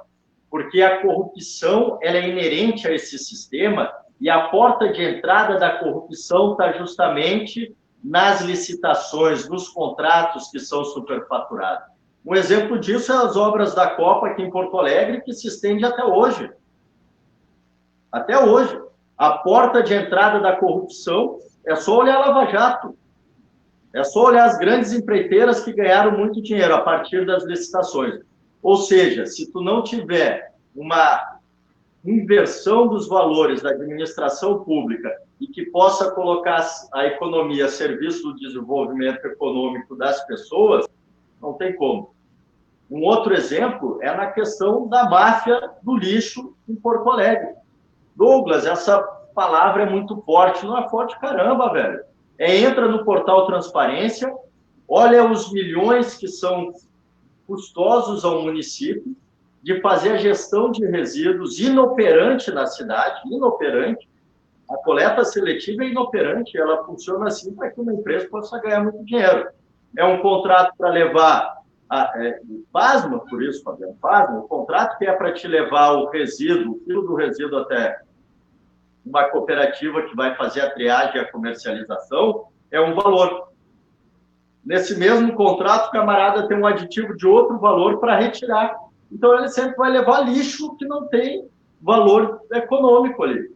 Porque a corrupção ela é inerente a esse sistema e a porta de entrada da corrupção está justamente nas licitações, nos contratos que são superfaturados. Um exemplo disso é as obras da Copa aqui em Porto Alegre, que se estende até hoje. Até hoje. A porta de entrada da corrupção é só olhar a Lava Jato. É só olhar as grandes empreiteiras que ganharam muito dinheiro a partir das licitações. Ou seja, se tu não tiver uma inversão dos valores da administração pública e que possa colocar a economia a serviço do desenvolvimento econômico das pessoas, não tem como. Um outro exemplo é na questão da máfia do lixo em Porto Alegre. Douglas, essa palavra é muito forte. Não é forte caramba, velho. Entra no portal Transparência, olha os milhões que são custosos ao município de fazer a gestão de resíduos inoperante na cidade, inoperante. A coleta seletiva é inoperante, ela funciona assim para que uma empresa possa ganhar muito dinheiro. É um contrato para levar... pasma, por isso, Fabiano, pasma, o contrato que é para te levar o resíduo, o quilo do resíduo até uma cooperativa que vai fazer a triagem e a comercialização, é um valor. Nesse mesmo contrato, o camarada tem um aditivo de outro valor para retirar. Então, ele sempre vai levar lixo que não tem valor econômico ali.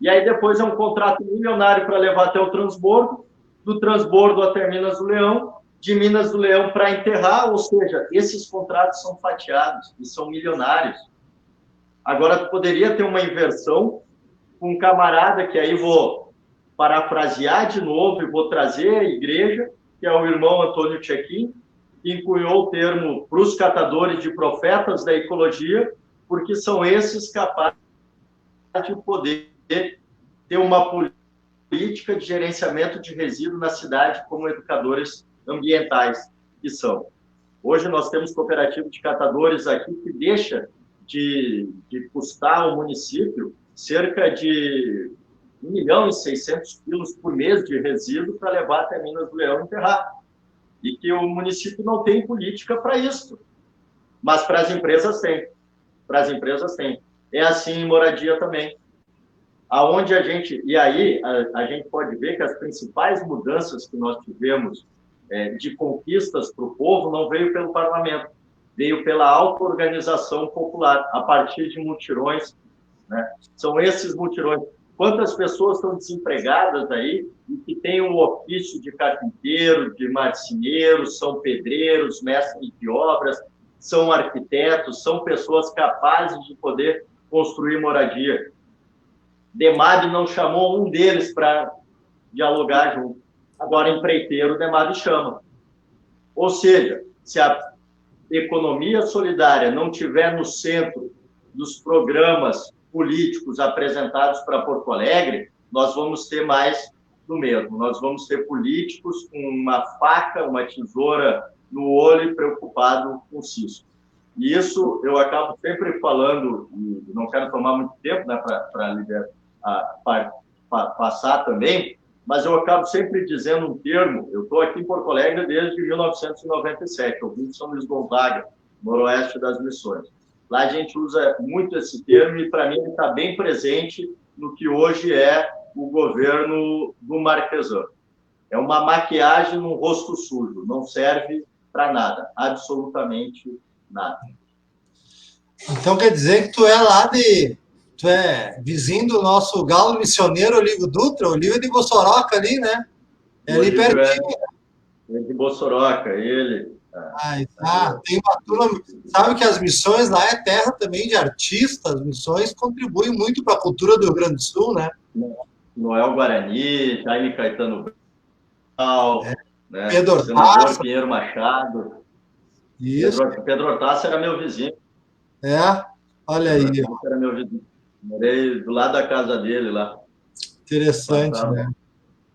E aí, depois, é um contrato milionário para levar até o transbordo, do transbordo até Minas do Leão, de Minas do Leão para enterrar, ou seja, esses contratos são fatiados e são milionários. Agora, tu poderia ter uma inversão com um camarada, que aí vou parafrasear de novo e vou trazer a igreja, que é o irmão Antônio Tchequim, que incunhou o termo para os catadores de profetas da ecologia, porque são esses capazes de poder ter uma política de gerenciamento de resíduo na cidade como educadores ambientais que são. Hoje nós temos cooperativa de catadores aqui que deixa de custar ao município cerca de 1.600.000 quilos por mês de resíduo para levar até Minas do Leão e enterrar. E que o município não tem política para isso. Mas para as empresas tem. Para as empresas tem. É assim em moradia também. Aonde a gente... E aí a gente pode ver que as principais mudanças que nós tivemos de conquistas para o povo não veio pelo parlamento. Veio pela auto-organização popular, a partir de mutirões, né? São esses mutirões. Quantas pessoas estão desempregadas aí e que têm um ofício de carpinteiro, de marceneiro, são pedreiros, mestres de obras, são arquitetos, são pessoas capazes de poder construir moradia. Demade não chamou um deles para dialogar junto. Agora, empreiteiro, o Demade chama. Ou seja, se a economia solidária não tiver no centro dos programas políticos apresentados para Porto Alegre, nós vamos ter mais do mesmo. Nós vamos ter políticos com uma faca, uma tesoura no olho e preocupado com o cisco. E isso eu acabo sempre falando, e não quero tomar muito tempo, né, para passar também, mas eu acabo sempre dizendo um termo. Eu estou aqui em Porto Alegre desde 1997, eu vim de São Luís Gonzaga, noroeste das Missões. Lá a gente usa muito esse termo e, para mim, ele está bem presente no que hoje é o governo do Marquesan. É uma maquiagem no rosto sujo, não serve para nada, absolutamente nada. Então quer dizer que tu é vizinho do nosso galo missioneiro Olívio Dutra, Olívio de Bossoroca ali, né? É ali pertinho. É de Bossoroca, ele... tem uma turma, sabe que as missões lá é terra também de artistas, as missões contribuem muito para a cultura do Rio Grande do Sul, né? Noel Guarani, Jaime Caetano, né? Pedro Senador Hortaça. Pinheiro Machado. Isso. Pedro Hortaça era meu vizinho. Olha aí, Pedro Hortaça era meu vizinho. Morei do lado da casa dele lá. interessante, Passava. né?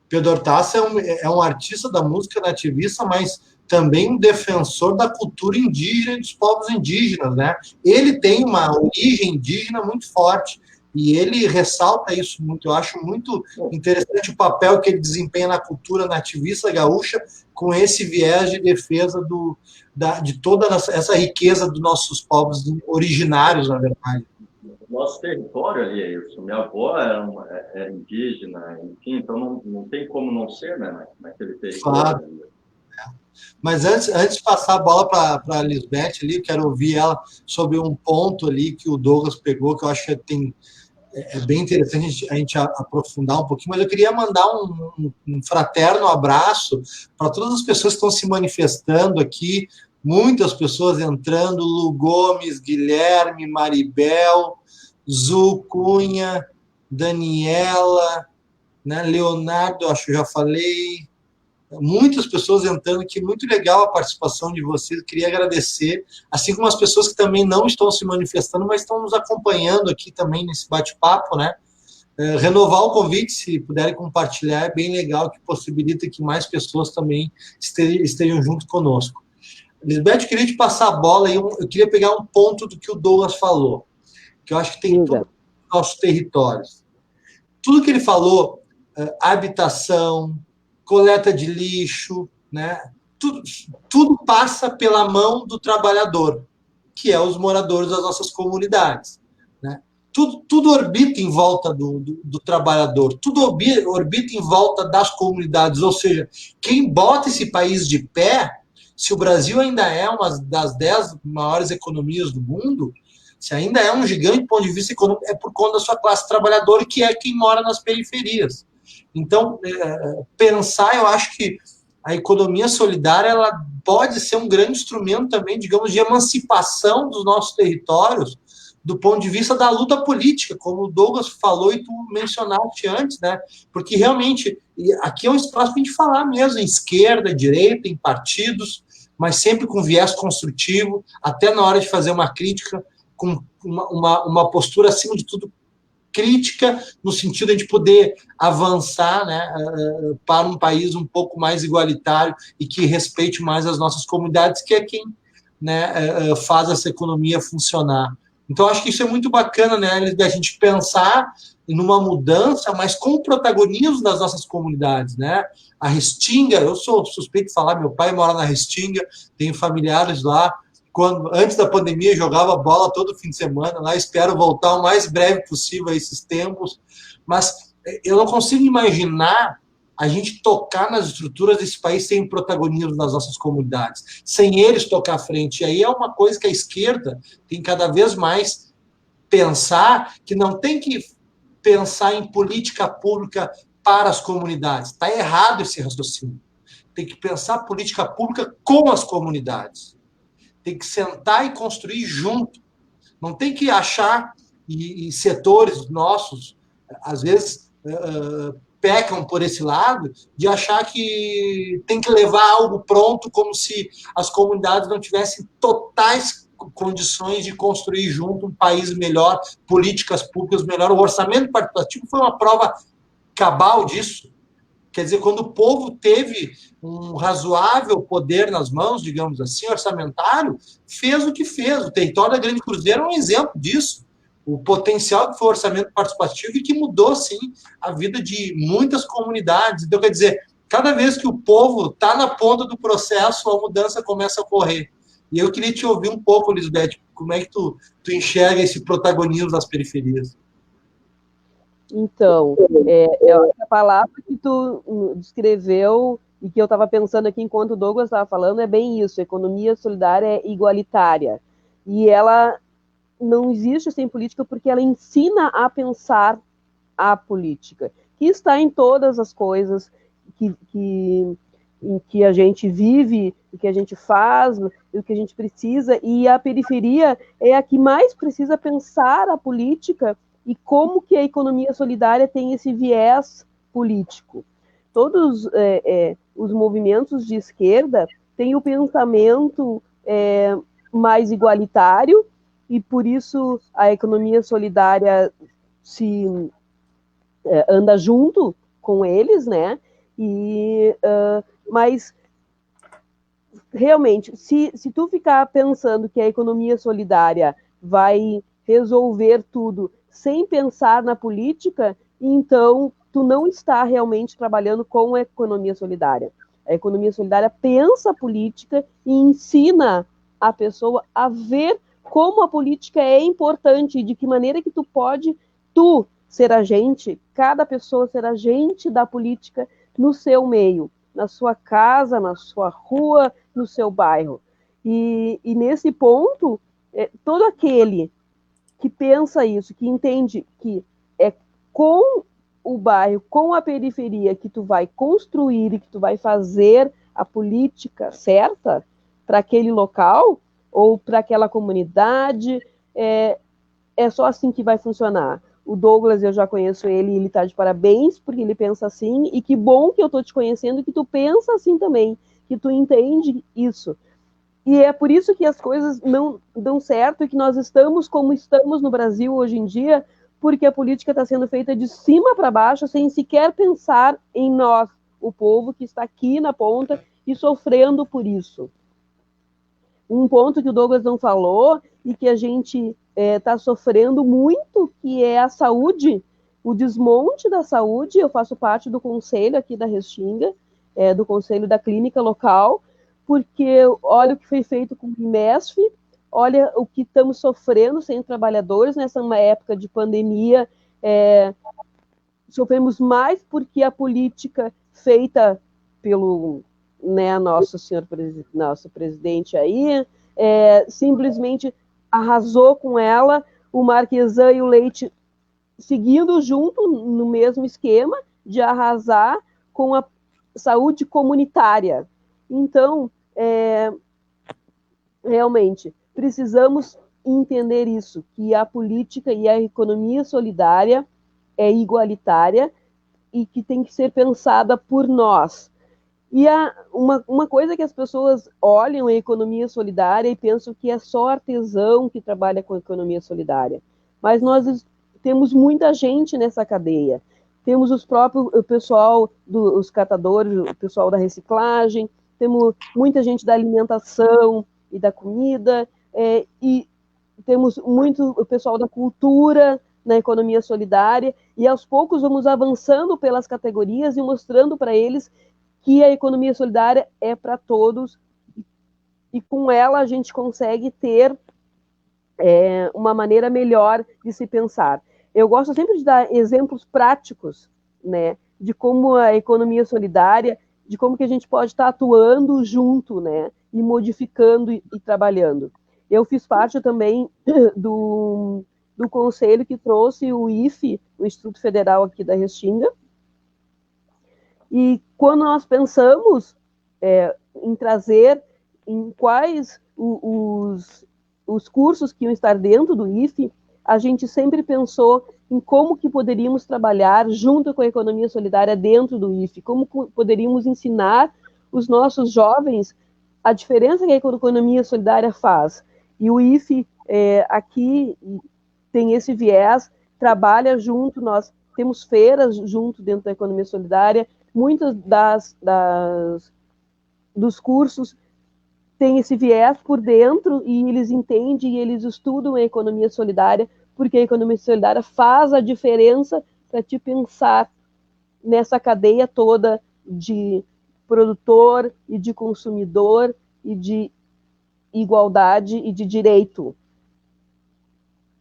Pedro Hortaça é um artista da música nativista, mas também um defensor da cultura indígena e dos povos indígenas, né? Ele tem uma origem indígena muito forte e ele ressalta isso muito. Eu acho muito interessante o papel que ele desempenha na cultura nativista gaúcha com esse viés de defesa de toda essa riqueza dos nossos povos originários, na verdade. Nosso território ali é isso. Minha avó era indígena, enfim, então não tem como não ser, né, naquele território. Claro. Mas antes de passar a bola para a Lisbeth ali, eu quero ouvir ela sobre um ponto ali que o Douglas pegou, que eu acho que é bem interessante a gente aprofundar um pouquinho, mas eu queria mandar um fraterno abraço para todas as pessoas que estão se manifestando aqui, muitas pessoas entrando, Lu Gomes, Guilherme, Maribel, Zu Cunha, Daniela, né, Leonardo, acho que já falei, muitas pessoas entrando aqui, muito legal a participação de vocês, queria agradecer, assim como as pessoas que também não estão se manifestando, mas estão nos acompanhando aqui também nesse bate-papo, né? Renovar o convite, se puderem compartilhar, é bem legal, que possibilita que mais pessoas também estejam junto conosco. Lisbeth, eu queria te passar a bola e eu queria pegar um ponto do que o Douglas falou, que eu acho que tem em todos os nossos territórios. Tudo que ele falou, habitação, coleta de lixo, né? Tudo passa pela mão do trabalhador, que é os moradores das nossas comunidades, né? Tudo orbita em volta do trabalhador, tudo orbita em volta das comunidades, ou seja, quem bota esse país de pé, se o Brasil ainda é uma das 10 maiores economias do mundo, se ainda é um gigante do ponto de vista econômico, é por conta da sua classe trabalhadora, que é quem mora nas periferias. Então, pensar, eu acho que a economia solidária ela pode ser um grande instrumento também, digamos, de emancipação dos nossos territórios, do ponto de vista da luta política, como o Douglas falou e tu mencionaste antes, né? Porque realmente aqui é um espaço para a gente falar mesmo, em esquerda, direita, em partidos, mas sempre com viés construtivo, até na hora de fazer uma crítica, com uma postura, acima de tudo, crítica, no sentido de poder avançar, né, para um país um pouco mais igualitário e que respeite mais as nossas comunidades, que é quem, né, faz essa economia funcionar. Então, acho que isso é muito bacana, né, da gente pensar numa mudança, mas com o protagonismo das nossas comunidades, né? A Restinga, eu sou suspeito de falar, meu pai mora na Restinga, tenho familiares lá, antes da pandemia, jogava bola todo fim de semana lá, espero voltar o mais breve possível a esses tempos, mas eu não consigo imaginar a gente tocar nas estruturas desse país sem o protagonismo das nossas comunidades, sem eles tocar à frente. E aí é uma coisa que a esquerda tem cada vez mais pensar, que não tem que pensar em política pública para as comunidades. Está errado esse raciocínio. Tem que pensar política pública com as comunidades. Tem que sentar e construir junto. Não tem que achar, e setores nossos, às vezes, pecam por esse lado, de achar que tem que levar algo pronto, como se as comunidades não tivessem totais condições de construir junto um país melhor, políticas públicas melhor. O orçamento participativo foi uma prova cabal disso. Quer dizer, quando o povo teve um razoável poder nas mãos, digamos assim, orçamentário, fez o que fez. O território da Grande Cruzeiro é um exemplo disso. O potencial que foi o orçamento participativo e que mudou, sim, a vida de muitas comunidades. Então, quer dizer, cada vez que o povo está na ponta do processo, a mudança começa a ocorrer. E eu queria te ouvir um pouco, Lisbeth, como é que tu enxerga esse protagonismo das periferias? Então, a palavra que tu descreveu e que eu estava pensando aqui enquanto o Douglas estava falando é bem isso, economia solidária é igualitária. E ela não existe sem política porque ela ensina a pensar a política, que está em todas as coisas em que a gente vive, o que a gente faz, o que a gente precisa, e a periferia é a que mais precisa pensar a política e como que a economia solidária tem esse viés político. todos os movimentos de esquerda têm o pensamento mais igualitário, e por isso a economia solidária se anda junto com eles, né? Mas realmente, se tu ficar pensando que a economia solidária vai resolver tudo sem pensar na política, então tu não está realmente trabalhando com a economia solidária. A economia solidária pensa a política e ensina a pessoa a ver como a política é importante e de que maneira que tu ser agente, cada pessoa ser agente da política no seu meio, na sua casa, na sua rua, no seu bairro. E nesse ponto, todo aquele que pensa isso, que entende que é com o bairro, com a periferia, que tu vai construir e que tu vai fazer a política certa para aquele local ou para aquela comunidade, é só assim que vai funcionar. O Douglas, eu já conheço ele, ele está de parabéns, porque ele pensa assim, e que bom que eu estou te conhecendo e que tu pensa assim também, que tu entende isso. E é por isso que as coisas não dão certo e que nós estamos como estamos no Brasil hoje em dia, porque a política está sendo feita de cima para baixo, sem sequer pensar em nós, o povo que está aqui na ponta e sofrendo por isso. Um ponto que o Douglas não falou e que a gente está sofrendo muito, que é a saúde, o desmonte da saúde. Eu faço parte do conselho aqui da Restinga, do conselho da clínica local, porque olha o que foi feito com o IMESF, olha o que estamos sofrendo sem trabalhadores nessa época de pandemia. Sofremos mais porque a política feita pelo nosso presidente aí simplesmente arrasou com ela, o Marquesan e o Leite seguindo junto no mesmo esquema de arrasar com a saúde comunitária. Então, realmente, precisamos entender isso, que a política e a economia solidária é igualitária e que tem que ser pensada por nós. E uma coisa que as pessoas olham a economia solidária e pensam que é só artesão que trabalha com economia solidária. Mas nós temos muita gente nessa cadeia. Temos o pessoal dos catadores, o pessoal da reciclagem, temos muita gente da alimentação e da comida, e temos muito o pessoal da cultura na economia solidária, e aos poucos vamos avançando pelas categorias e mostrando para eles que a economia solidária é para todos, e com ela a gente consegue ter uma maneira melhor de se pensar. Eu gosto sempre de dar exemplos práticos, né, de como a economia solidária, de como que a gente pode estar atuando junto, né, e modificando e trabalhando. Eu fiz parte também do conselho que trouxe o IFE, o Instituto Federal aqui da Restinga, e quando nós pensamos em trazer em quais os cursos que iam estar dentro do IFE, a gente sempre pensou em como que poderíamos trabalhar junto com a economia solidária dentro do IFE, como poderíamos ensinar os nossos jovens a diferença que a economia solidária faz. E o IFE aqui tem esse viés, trabalha junto, nós temos feiras junto dentro da economia solidária, muitos dos cursos têm esse viés por dentro e eles entendem e eles estudam a economia solidária, porque a economia solidária faz a diferença para te pensar nessa cadeia toda de produtor e de consumidor e de igualdade e de direito.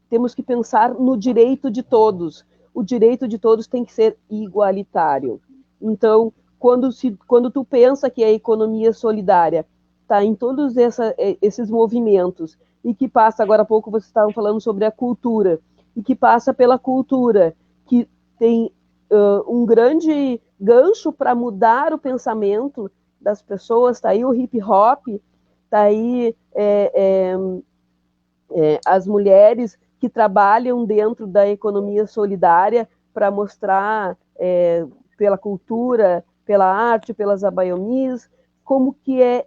Temos que pensar no direito de todos. O direito de todos tem que ser igualitário. Então, quando tu pensa que a economia solidária está em todos esses movimentos, e que passa, agora há pouco vocês estavam falando sobre a cultura, e que passa pela cultura, que tem um grande gancho para mudar o pensamento das pessoas, está aí o hip hop, está aí as mulheres que trabalham dentro da economia solidária para mostrar pela cultura, pela arte, pelas abaiomis, como que é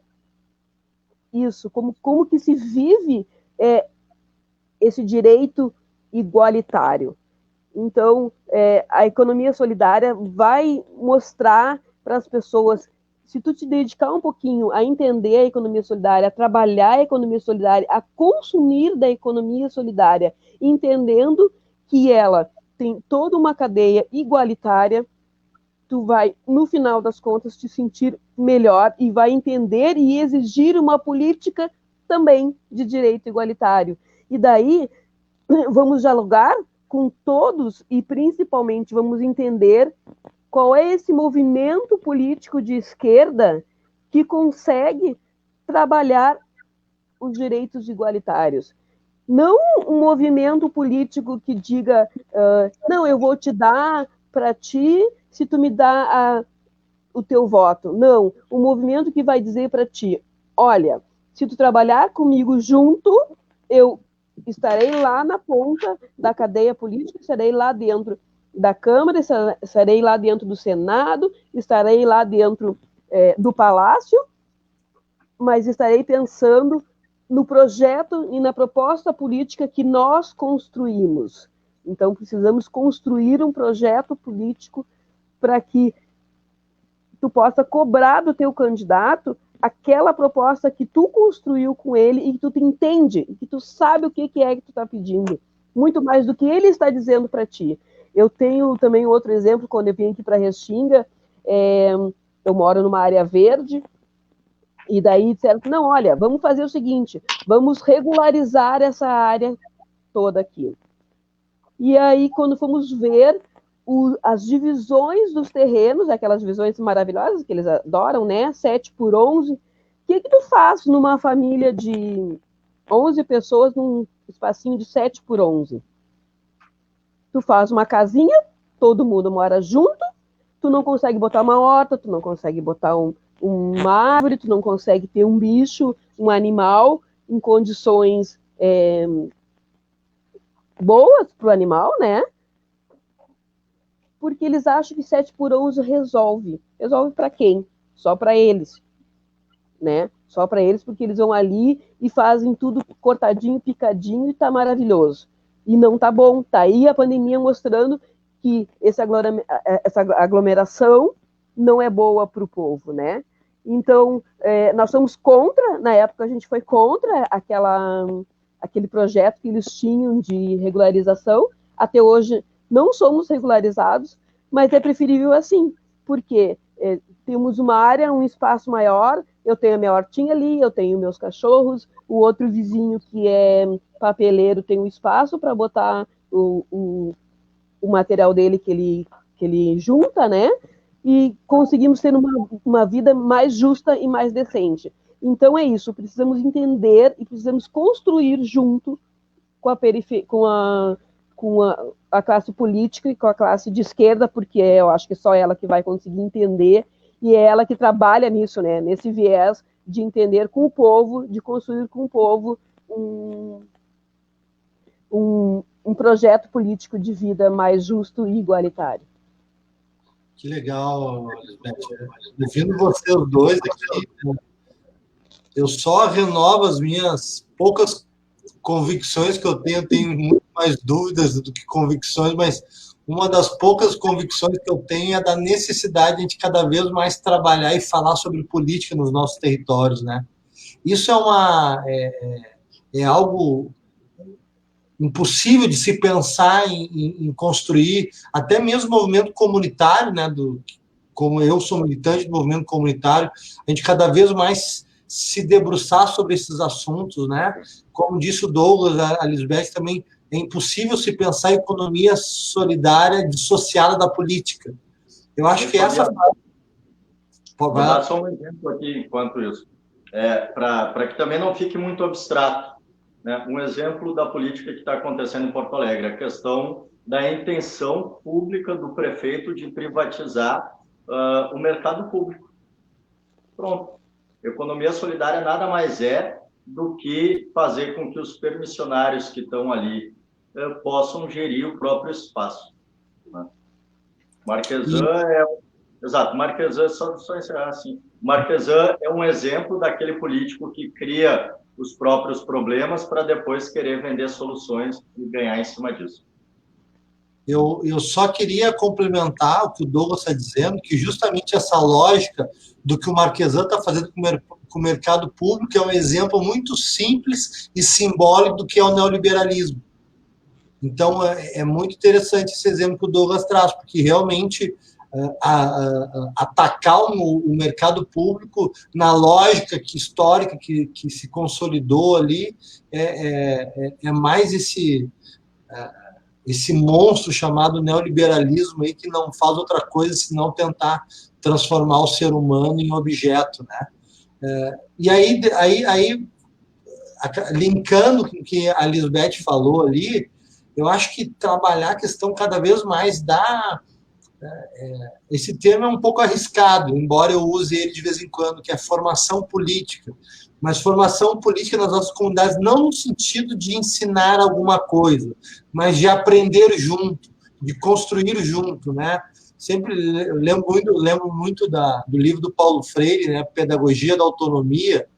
isso, como que se vive esse direito igualitário. Então, a economia solidária vai mostrar para as pessoas, se tu te dedicar um pouquinho a entender a economia solidária, a trabalhar a economia solidária, a consumir da economia solidária, entendendo que ela tem toda uma cadeia igualitária, tu vai, no final das contas, te sentir melhor e vai entender e exigir uma política também de direito igualitário. E daí, vamos dialogar com todos e, principalmente, vamos entender qual é esse movimento político de esquerda que consegue trabalhar os direitos igualitários. Não um movimento político que diga, não, eu vou te dar para ti se tu me dá o teu voto. Não, um movimento que vai dizer para ti, olha, se tu trabalhar comigo junto, eu estarei lá na ponta da cadeia política, estarei lá dentro da Câmara, estarei lá dentro do Senado, estarei lá dentro do Palácio, mas estarei pensando no projeto e na proposta política que nós construímos. Então, precisamos construir um projeto político para que tu possa cobrar do teu candidato aquela proposta que tu construiu com ele e que tu te entende, e que tu sabe o que é que tu está pedindo, muito mais do que ele está dizendo para ti. Eu tenho também outro exemplo, quando eu vim aqui para Restinga, eu moro numa área verde, e daí disseram que, não, olha, vamos fazer o seguinte, vamos regularizar essa área toda aqui. E aí, quando fomos ver as divisões dos terrenos, aquelas divisões maravilhosas que eles adoram, né? 7x11. O que tu faz numa família de 11 pessoas num espacinho de 7x11? Tu faz uma casinha, todo mundo mora junto, tu não consegue botar uma horta, tu não consegue botar uma árvore, tu não consegue ter um bicho, um animal em condições boas para o animal, né? Porque eles acham que 7x11 resolve. Resolve para quem? Só para eles, né? Só para eles, porque eles vão ali e fazem tudo cortadinho, picadinho e tá maravilhoso. E não tá bom. Tá aí a pandemia mostrando que essa aglomeração não é boa para o povo, né? Então, nós somos contra, na época a gente foi contra aquele projeto que eles tinham de regularização. Até hoje não somos regularizados, mas é preferível assim, porque temos uma área, um espaço maior, eu tenho a minha hortinha ali, eu tenho meus cachorros, o outro vizinho que é papeleiro tem um espaço para botar o material dele que ele junta, né? E conseguimos ter uma vida mais justa e mais decente. Então é isso, precisamos entender e precisamos construir junto com a classe política e com a classe de esquerda, porque eu acho que é só ela que vai conseguir entender, e é ela que trabalha nisso, né? Nesse viés de entender com o povo, de construir com o povo um projeto político de vida mais justo e igualitário. Que legal, Lisbeth. Ouvindo vocês dois aqui, eu só renovo as minhas poucas convicções que eu tenho muito mais dúvidas do que convicções, mas uma das poucas convicções que eu tenho é da necessidade de a gente cada vez mais trabalhar e falar sobre política nos nossos territórios, né? Isso é algo impossível de se pensar em construir, até mesmo movimento comunitário, né? Como eu sou militante do movimento comunitário, a gente cada vez mais se debruçar sobre esses assuntos, né? Como disse o Douglas, a Lisbeth também, é impossível se pensar em economia solidária dissociada da política. Eu acho que essa... Vou dar só um exemplo aqui enquanto isso, para que também não fique muito abstrato, né? Um exemplo da política que está acontecendo em Porto Alegre, a questão da intenção pública do prefeito de privatizar o mercado público. Pronto. Economia solidária nada mais é do que fazer com que os permissionários que estão ali possam gerir o próprio espaço, né? Marquesan exato. Marquesan, só encerrar assim, Marquesan é um exemplo daquele político que cria os próprios problemas para depois querer vender soluções e ganhar em cima disso. Eu só queria complementar o que o Douglas está dizendo, que justamente essa lógica do que o Marquesan está fazendo com o mercado público é um exemplo muito simples e simbólico do que é o neoliberalismo. Então, é muito interessante esse exemplo que o Douglas traz, porque realmente atacar o mercado público na lógica histórica que se consolidou ali é mais esse monstro chamado neoliberalismo aí que não faz outra coisa senão tentar transformar o ser humano em objeto, né? E aí linkando com o que a Lisbeth falou ali, eu acho que trabalhar a questão cada vez mais esse termo é um pouco arriscado, embora eu use ele de vez em quando, que é formação política. Mas formação política nas nossas comunidades não no sentido de ensinar alguma coisa, mas de aprender junto, de construir junto, né? Sempre lembro muito do livro do Paulo Freire, né? Pedagogia da Autonomia.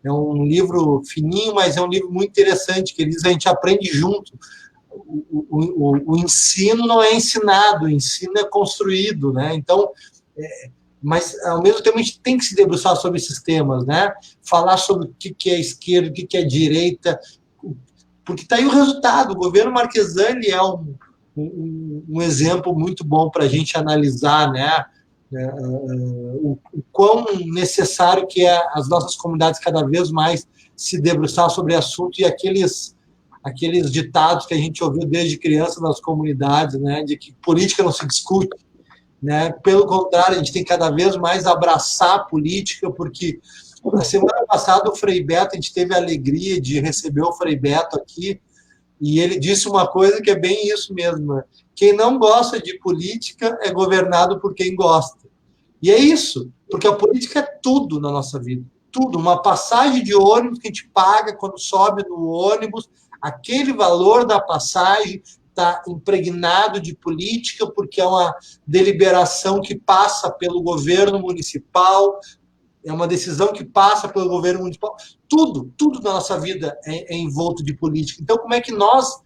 É um livro fininho, mas é um livro muito interessante, que ele diz que a gente aprende junto. O ensino não é ensinado, o ensino é construído, né? Então, mas ao mesmo tempo a gente tem que se debruçar sobre esses temas, né? Falar sobre o que é esquerda, o que é direita, porque está aí o resultado. O governo Marquesan é um exemplo muito bom para a gente analisar, né? O quão necessário que é as nossas comunidades cada vez mais se debruçar sobre o assunto e aqueles ditados que a gente ouviu desde criança nas comunidades, né, de que política não se discute, né? Pelo contrário, a gente tem cada vez mais abraçar a política, porque na semana passada o Frei Beto, a gente teve a alegria de receber o Frei Beto aqui, e ele disse uma coisa que é bem isso mesmo, né? Quem não gosta de política é governado por quem gosta. E é isso, porque a política é tudo na nossa vida, tudo. Uma passagem de ônibus que a gente paga quando sobe no ônibus, aquele valor da passagem está impregnado de política, porque é uma deliberação que passa pelo governo municipal, é uma decisão que passa pelo governo municipal. Tudo na nossa vida é envolto de política. Então, como é que nós,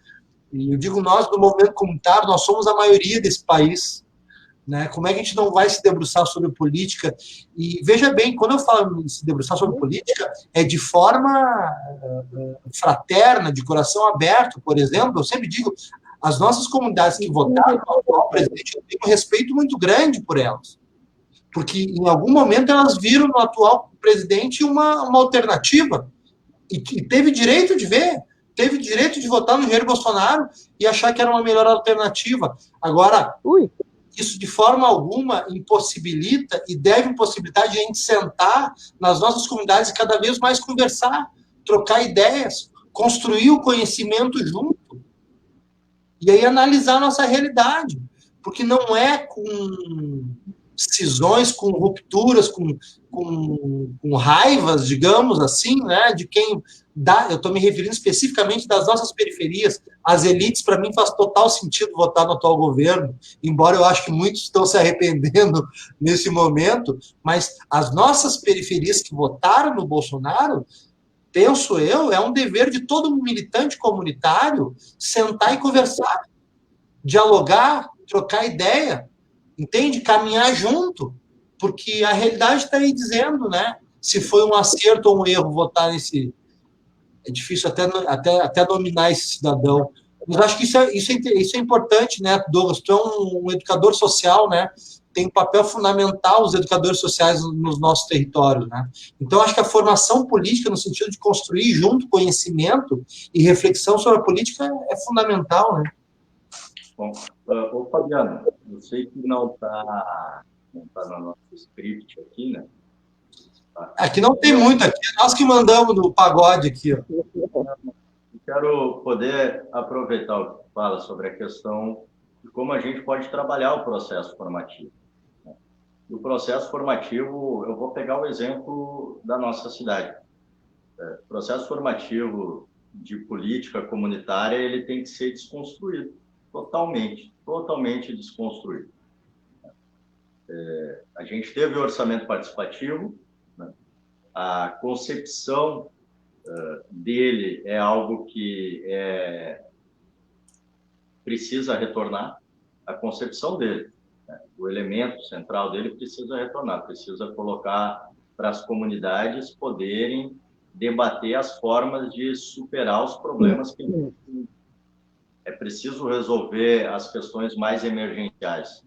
e eu digo nós do movimento comunitário, nós somos a maioria desse país, né? Como é que a gente não vai se debruçar sobre política? E veja bem, quando eu falo em se debruçar sobre política, é de forma fraterna, de coração aberto, por exemplo. Eu sempre digo, as nossas comunidades que votaram no atual presidente, eu tenho um respeito muito grande por elas, porque em algum momento elas viram no atual presidente uma alternativa e teve direito de ver, teve direito de votar no Jair Bolsonaro e achar que era uma melhor alternativa. Agora, isso de forma alguma impossibilita e deve impossibilitar de a gente sentar nas nossas comunidades e cada vez mais conversar, trocar ideias, construir o conhecimento junto e aí analisar a nossa realidade, porque não é com cisões, com rupturas, com raivas, digamos assim, né, de quem dá. Eu estou me referindo especificamente das nossas periferias. As elites, para mim, faz total sentido votar no atual governo, embora eu acho que muitos estão se arrependendo nesse momento, mas as nossas periferias que votaram no Bolsonaro, penso eu, é um dever de todo militante comunitário sentar e conversar, dialogar, trocar ideia, entende? Caminhar junto, porque a realidade está aí dizendo, né? Se foi um acerto ou um erro votar nesse. É difícil até dominar esse cidadão. Mas acho que isso é importante, né, Douglas? Tu é um educador social, né? Tem um papel fundamental os educadores sociais nos nossos territórios, né? Então, acho que a formação política, no sentido de construir junto conhecimento e reflexão sobre a política, é fundamental, né? Bom, ô Fabiano, eu sei que não tá no nosso script aqui, né? Aqui não tem muito, aqui é nós que mandamos no pagode aqui, ó. Eu quero poder aproveitar o que fala sobre a questão de como a gente pode trabalhar o processo formativo. O processo formativo, eu vou pegar o exemplo da nossa cidade. O processo formativo de política comunitária, ele tem que ser desconstruído, totalmente desconstruído. A gente teve o orçamento participativo, né? A concepção dele é algo que precisa retornar, a concepção dele, né? O elemento central dele precisa retornar, precisa colocar para as comunidades poderem debater as formas de superar os problemas que é preciso resolver as questões mais emergenciais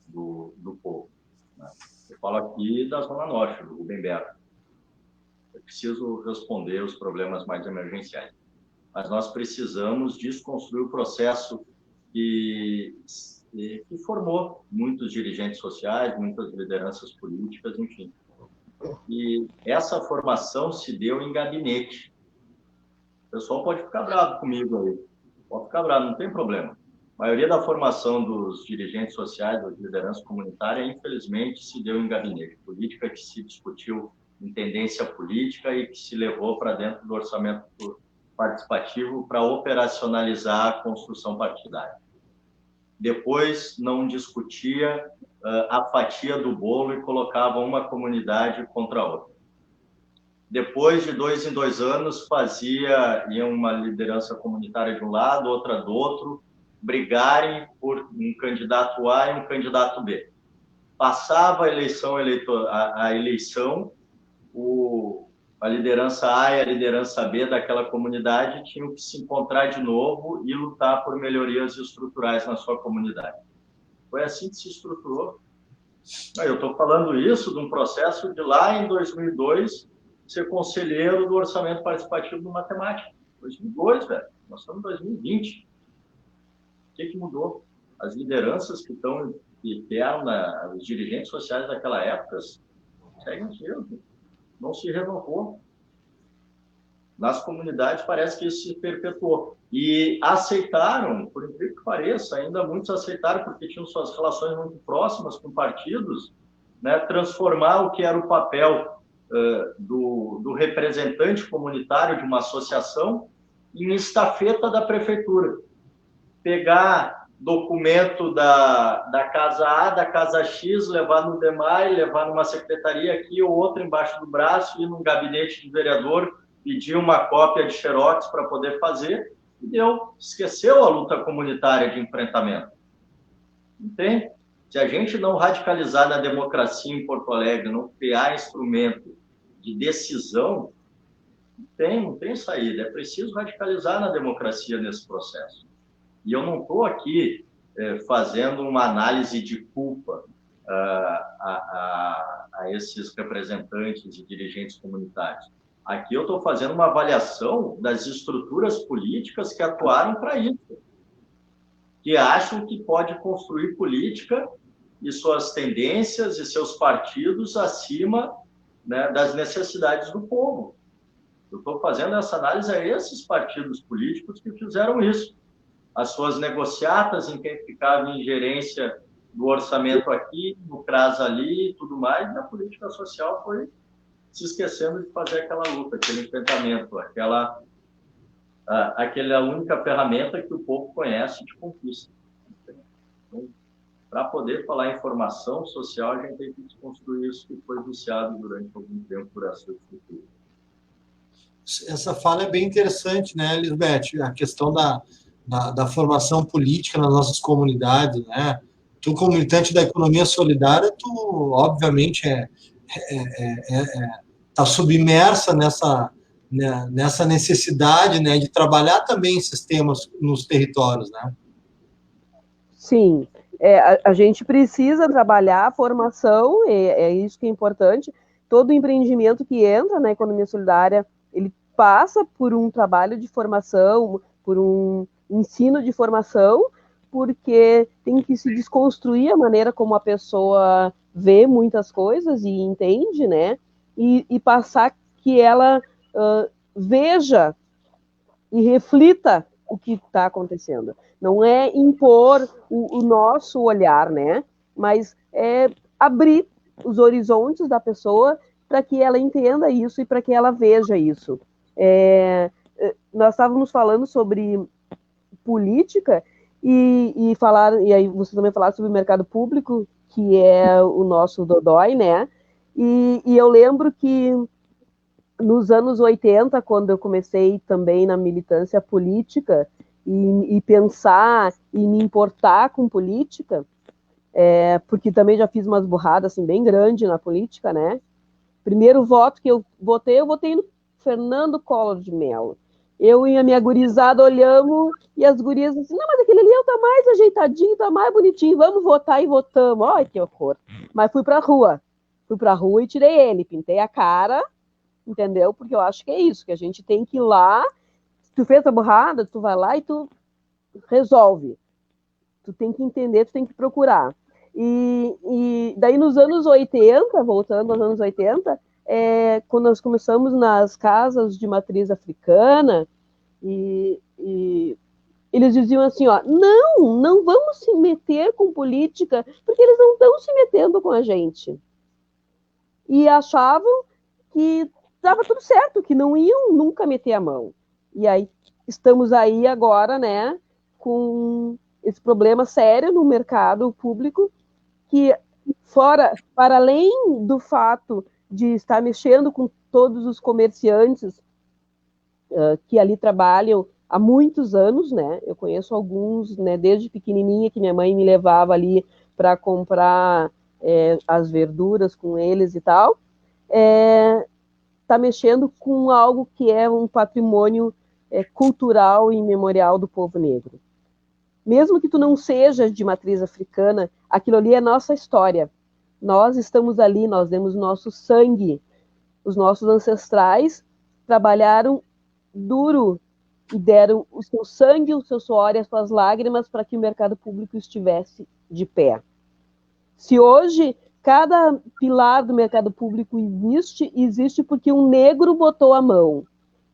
do povo, né? Eu falo aqui da Zona Norte, do Rubem Berta. É preciso responder os problemas mais emergenciais. Mas nós precisamos desconstruir o processo que formou muitos dirigentes sociais, muitas lideranças políticas, enfim. E essa formação se deu em gabinete. O pessoal pode ficar bravo comigo aí. Pode ficar bravo, não tem problema. A maioria da formação dos dirigentes sociais, da liderança comunitária, infelizmente, se deu em gabinete. Política que se discutiu em tendência política e que se levou para dentro do orçamento participativo para operacionalizar a construção partidária. Depois, não discutia a fatia do bolo e colocava uma comunidade contra a outra. Depois de 2 em 2 anos, ia uma liderança comunitária de um lado, outra do outro, brigarem por um candidato A e um candidato B. Passava a eleição, a liderança A e a liderança B daquela comunidade tinham que se encontrar de novo e lutar por melhorias estruturais na sua comunidade. Foi assim que se estruturou. Eu estou falando isso de um processo de lá em 2002, ser conselheiro do orçamento participativo do matemática. 2002, velho. Nós estamos em 2020. O que mudou? As lideranças que eram os dirigentes sociais daquela época seguem os mesmos. Não se renovou. Nas comunidades parece que isso se perpetuou. E aceitaram, por incrível que pareça, ainda muitos aceitaram, porque tinham suas relações muito próximas com partidos, né, transformar o que era o papel do representante comunitário de uma associação em estafeta da prefeitura. Pegar documento da casa A, da casa X, levar no DEMAI, levar numa secretaria aqui ou outra embaixo do braço, ir num gabinete de vereador, pedir uma cópia de xerox para poder fazer, e esqueceu a luta comunitária de enfrentamento. Entende? Se a gente não radicalizar na democracia em Porto Alegre, não criar instrumento de decisão, não tem saída. É preciso radicalizar na democracia nesse processo. E eu não estou aqui fazendo uma análise de culpa a esses representantes e dirigentes comunitários. Aqui eu estou fazendo uma avaliação das estruturas políticas que atuaram para isso, que acham que pode construir política e suas tendências e seus partidos acima, né, das necessidades do povo. Eu estou fazendo essa análise a esses partidos políticos que fizeram isso. As suas negociatas em quem ficava em gerência do orçamento aqui, no CRAS ali e tudo mais, e a política social foi se esquecendo de fazer aquela luta, aquele enfrentamento, aquela única ferramenta que o povo conhece de conquista. Então, para poder falar em formação social, a gente tem que desconstruir isso que foi viciado durante algum tempo por essa estrutura. Essa fala é bem interessante, né, Lisbeth? A questão da formação política nas nossas comunidades, né? Tu, como militante da economia solidária, tu, obviamente, tá submersa nessa necessidade, né, de trabalhar também esses temas nos territórios, né? Sim, a gente precisa trabalhar a formação, é isso que é importante. Todo empreendimento que entra na economia solidária, ele passa por um trabalho de formação, por um ensino de formação, porque tem que se desconstruir a maneira como a pessoa vê muitas coisas e entende, né? E passar que ela veja e reflita o que está acontecendo. Não é impor o nosso olhar, né? Mas é abrir os horizontes da pessoa para que ela entenda isso e para que ela veja isso. Nós estávamos falando sobre política e aí você também falaram sobre o mercado público, que é o nosso Dodói, né? E eu lembro que nos anos 80, quando eu comecei também na militância política e pensar e me importar com política, porque também já fiz umas burradas assim, bem grandes na política, né? Primeiro voto que eu votei no Fernando Collor de Mello. Eu e a minha gurizada olhamos e as gurias assim, não, mas aquele ali tá mais ajeitadinho, tá mais bonitinho, vamos votar e votamos. Ai, que horror. Mas fui pra rua e tirei ele, pintei a cara, entendeu? Porque eu acho que é isso, que a gente tem que ir lá, se tu fez a burrada, tu vai lá e tu resolve. Tu tem que entender, tu tem que procurar. E daí nos anos 80, voltando aos anos 80, quando nós começamos nas casas de matriz africana, e eles diziam assim, ó, não vamos se meter com política, porque eles não estão se metendo com a gente. E achavam que estava tudo certo, que não iam nunca meter a mão. E aí estamos aí agora, né, com esse problema sério no mercado público, que para além do fato de estar mexendo com todos os comerciantes que ali trabalham há muitos anos, né? Eu conheço alguns, né, desde pequenininha, que minha mãe me levava ali para comprar as verduras com eles e tal. Está mexendo com algo que é um patrimônio cultural e memorial do povo negro. Mesmo que tu não seja de matriz africana, aquilo ali é nossa história. Nós estamos ali, nós demos nosso sangue. Os nossos ancestrais trabalharam duro e deram o seu sangue, o seu suor e as suas lágrimas para que o mercado público estivesse de pé. Se hoje cada pilar do mercado público existe porque um negro botou a mão.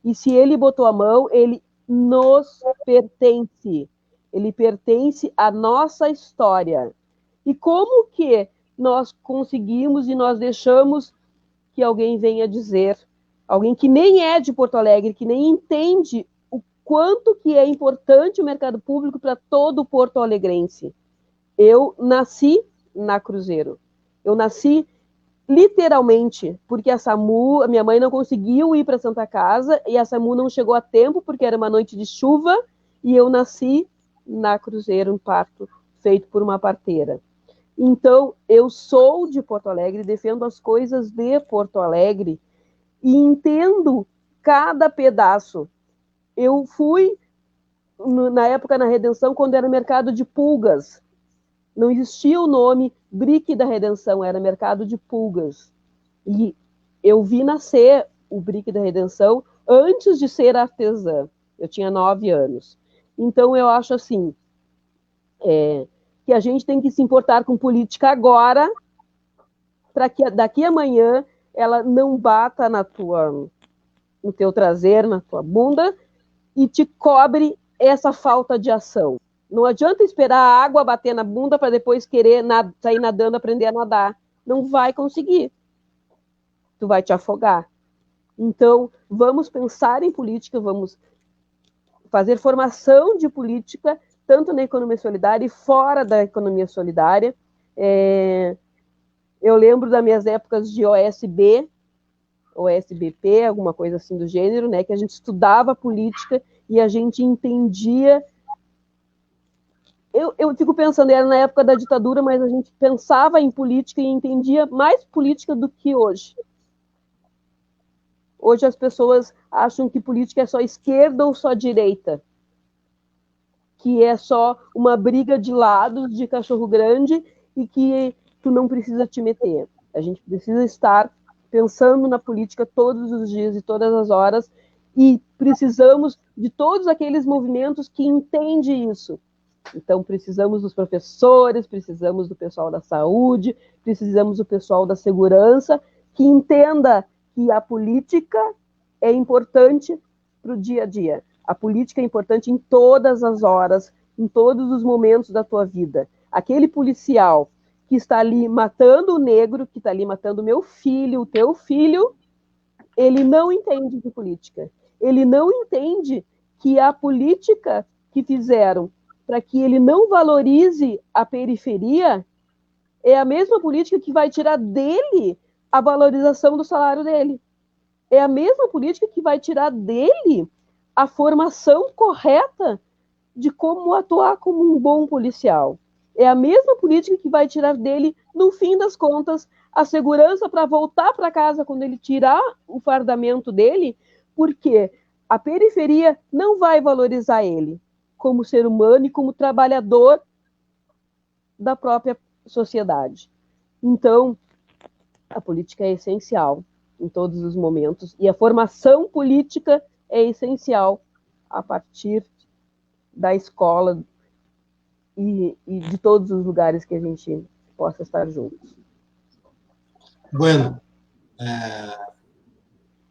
E se ele botou a mão, ele nos pertence. Ele pertence à nossa história. E como que nós conseguimos e nós deixamos que alguém venha dizer, alguém que nem é de Porto Alegre, que nem entende o quanto que é importante o mercado público para todo o porto-alegrense. Eu nasci na Cruzeiro. Eu nasci literalmente, porque a minha mãe não conseguiu ir para Santa Casa e a SAMU não chegou a tempo porque era uma noite de chuva e eu nasci na Cruzeiro, um parto feito por uma parteira. Então, eu sou de Porto Alegre, defendo as coisas de Porto Alegre e entendo cada pedaço. Eu fui, na época, na Redenção, quando era mercado de pulgas. Não existia o nome Brick da Redenção, era mercado de pulgas. E eu vi nascer o Brick da Redenção antes de ser artesã. Eu tinha 9 anos. Então, eu acho assim, que a gente tem que se importar com política agora, para que daqui a amanhã ela não bata no teu traseiro, na tua bunda, e te cobre essa falta de ação. Não adianta esperar a água bater na bunda para depois querer sair nadando, aprender a nadar. Não vai conseguir. Tu vai te afogar. Então, vamos pensar em política, vamos fazer formação de política, tanto na economia solidária e fora da economia solidária. Eu lembro das minhas épocas de OSB, OSBP, alguma coisa assim do gênero, né, que a gente estudava política e a gente entendia. Eu fico pensando, era na época da ditadura, mas a gente pensava em política e entendia mais política do que hoje. Hoje as pessoas acham que política é só esquerda ou só direita, que é só uma briga de lados, de cachorro grande, e que tu não precisa te meter. A gente precisa estar pensando na política todos os dias e todas as horas, e precisamos de todos aqueles movimentos que entendem isso. Então, precisamos dos professores, precisamos do pessoal da saúde, precisamos do pessoal da segurança, que entenda que a política é importante para o dia a dia. A política é importante em todas as horas, em todos os momentos da tua vida. Aquele policial que está ali matando o negro, que está ali matando o meu filho, o teu filho, ele não entende de política. Ele não entende que a política que fizeram para que ele não valorize a periferia É a mesma política que vai tirar dele a valorização do salário dele. É a mesma política que vai tirar dele a formação correta de como atuar como um bom policial. É a mesma política que vai tirar dele, no fim das contas, a segurança para voltar para casa quando ele tirar o fardamento dele, porque a periferia não vai valorizar ele como ser humano e como trabalhador da própria sociedade. Então, a política é essencial em todos os momentos e a formação política é essencial a partir da escola e de todos os lugares que a gente possa estar juntos. Bueno,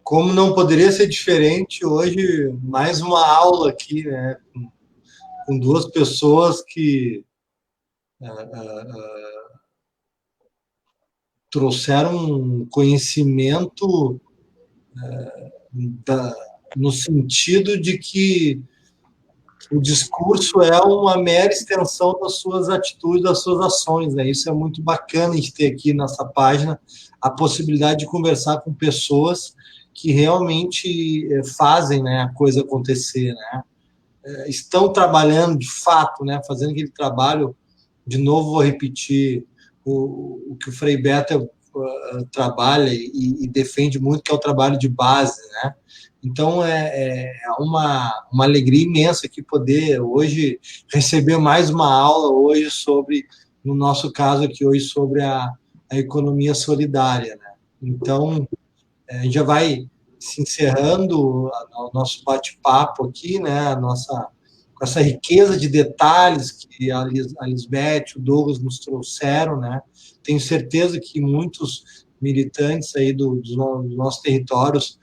como não poderia ser diferente, hoje mais uma aula aqui, né, com duas pessoas que trouxeram um conhecimento no sentido de que o discurso é uma mera extensão das suas atitudes, das suas ações, né? Isso é muito bacana de ter aqui nessa página a possibilidade de conversar com pessoas que realmente fazem, né, a coisa acontecer, né? Estão trabalhando de fato, né, fazendo aquele trabalho. De novo, vou repetir o que o Frei Beto trabalha e defende muito, que é o trabalho de base, né? Então, é uma alegria imensa aqui poder, hoje, receber mais uma aula hoje sobre, no nosso caso aqui hoje, sobre a economia solidária, né? Então, a gente já vai se encerrando o nosso bate-papo aqui, né? Com essa riqueza de detalhes que a Lisbeth, o Douglas nos trouxeram, né? Tenho certeza que muitos militantes aí dos nossos territórios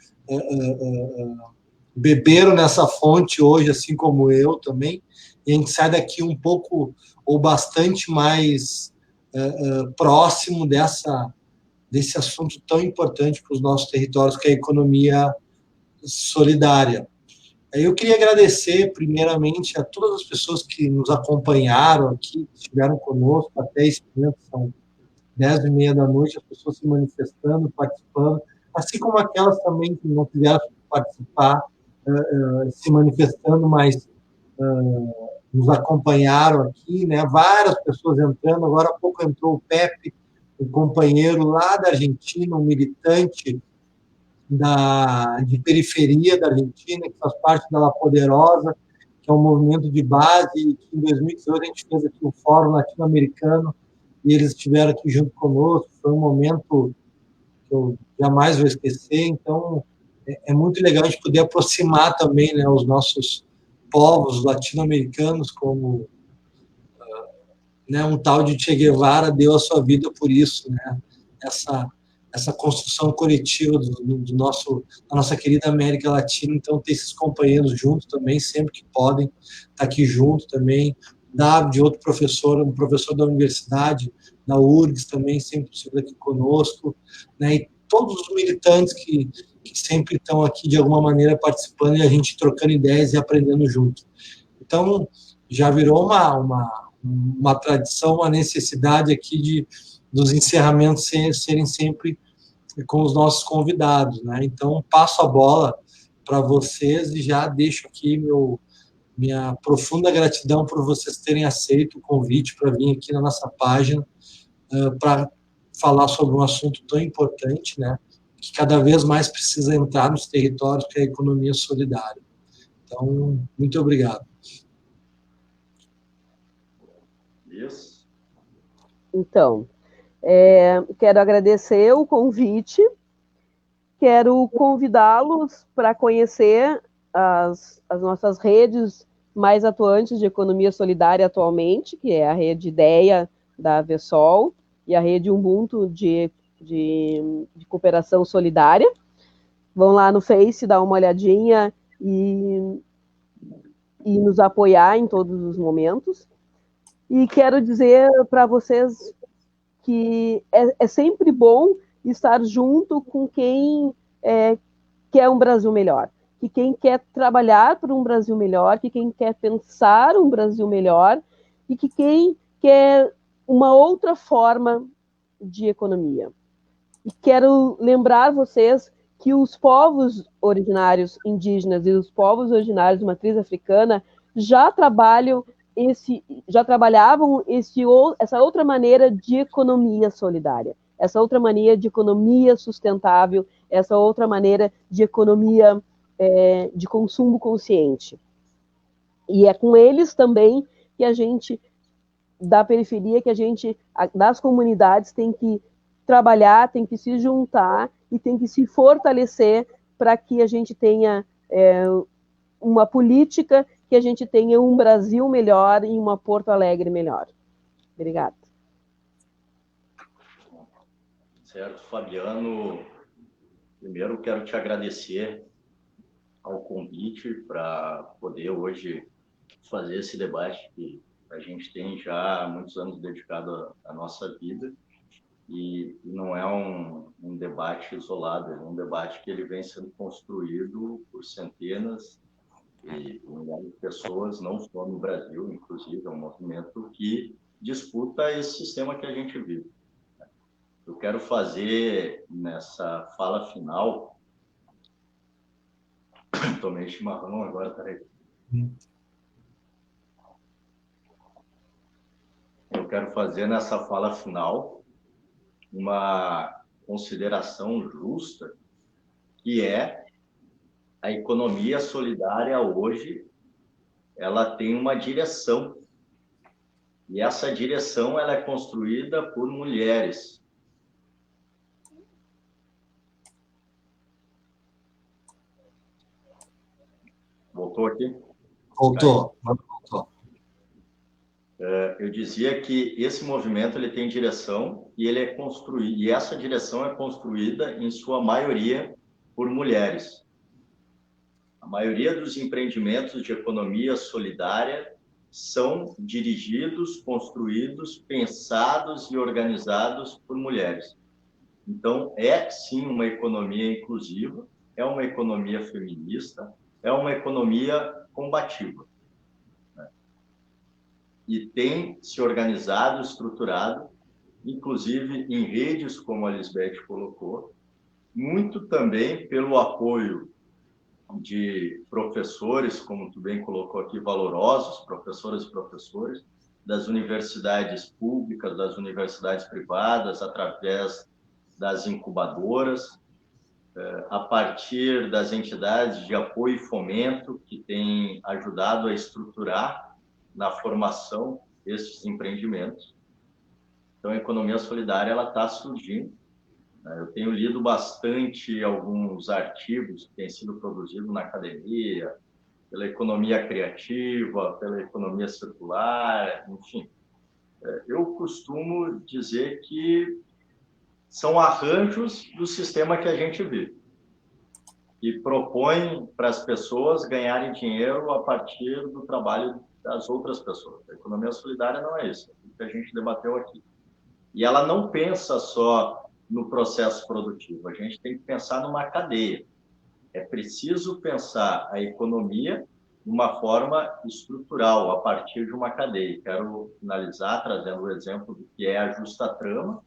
beberam nessa fonte hoje, assim como eu também, e a gente sai daqui um pouco ou bastante mais próximo desse assunto tão importante para os nossos territórios, que é a economia solidária. Eu queria agradecer, primeiramente, a todas as pessoas que nos acompanharam aqui, que estiveram conosco até esse momento, são 10h30 da noite, as pessoas se manifestando, participando, assim como aquelas também que não quiseram participar, se manifestando, mas nos acompanharam aqui, né? Várias pessoas entrando, agora há pouco entrou o Pepe, um companheiro lá da Argentina, um militante de periferia da Argentina, que faz parte da La Poderosa, que é um movimento de base, que em 2018 a gente fez aqui o Fórum Latino-Americano, e eles estiveram aqui junto conosco, foi um momento que eu jamais vou esquecer, então é muito legal a gente poder aproximar também, né, os nossos povos latino-americanos, como né, um tal de Che Guevara deu a sua vida por isso, né, essa construção coletiva da nossa querida América Latina. Então, ter esses companheiros juntos também, sempre que podem, estar aqui junto também. David, outro professor, um professor da universidade, da URGS também, sempre possível aqui conosco, né? E todos os militantes que sempre estão aqui, de alguma maneira, participando e a gente trocando ideias e aprendendo junto. Então, já virou uma tradição, uma necessidade aqui dos encerramentos serem sempre com os nossos convidados, né? Então, passo a bola para vocês e já deixo aqui minha profunda gratidão por vocês terem aceito o convite para vir aqui na nossa página para falar sobre um assunto tão importante, né? Que cada vez mais precisa entrar nos territórios, que é a economia solidária. Então, muito obrigado. Isso. Então, quero agradecer o convite, quero convidá-los para conhecer as nossas redes mais atuantes de economia solidária atualmente, que é a rede IDEA da Avesol e a rede Ubuntu de cooperação solidária. Vão lá no Face, dar uma olhadinha e nos apoiar em todos os momentos. E quero dizer para vocês que é sempre bom estar junto com quem quer um Brasil melhor, que quem quer trabalhar por um Brasil melhor, que quem quer pensar um Brasil melhor e que quem quer uma outra forma de economia. E quero lembrar vocês que os povos originários indígenas e os povos originários de matriz africana já trabalhavam essa outra maneira de economia solidária, essa outra maneira de economia sustentável, essa outra maneira de economia de consumo consciente. E é com eles também que a gente, da periferia, que a gente, das comunidades, tem que trabalhar, tem que se juntar e tem que se fortalecer para que a gente tenha uma política, que a gente tenha um Brasil melhor e uma Porto Alegre melhor. Obrigada. Certo, Fabiano. Primeiro, quero te agradecer ao convite para poder hoje fazer esse debate que a gente tem já há muitos anos dedicado à nossa vida, e não é um debate isolado, é um debate que ele vem sendo construído por centenas e milhares de pessoas, não só no Brasil, inclusive, é um movimento que disputa esse sistema que a gente vive. Eu quero fazer, nessa fala final, tomei chimarrão agora, peraí. Eu quero fazer nessa fala final uma consideração justa, que é a economia solidária hoje, ela tem uma direção. E essa direção ela é construída por mulheres. Voltou aqui? Voltou. Eu dizia que esse movimento ele tem direção e ele é construído, e essa direção é construída em sua maioria por mulheres. A maioria dos empreendimentos de economia solidária são dirigidos, construídos, pensados e organizados por mulheres. Então, é sim uma economia inclusiva, é uma economia feminista, é uma economia combativa. E tem se organizado, estruturado, inclusive em redes, como a Lisbeth colocou, muito também pelo apoio de professores, como tu bem colocou aqui, valorosos, professoras e professores, das universidades públicas, das universidades privadas, através das incubadoras, a partir das entidades de apoio e fomento que têm ajudado a estruturar na formação desses empreendimentos. Então, a economia solidária ela está surgindo. Eu tenho lido bastante alguns artigos que têm sido produzidos na academia, pela economia criativa, pela economia circular, enfim. Eu costumo dizer que são arranjos do sistema que a gente vive e propõem para as pessoas ganharem dinheiro a partir do trabalho das outras pessoas. A economia solidária não é isso, é o que a gente debateu aqui. E ela não pensa só no processo produtivo, a gente tem que pensar numa cadeia. É preciso pensar a economia de uma forma estrutural, a partir de uma cadeia. Quero finalizar trazendo o exemplo do que é a Justa Trama,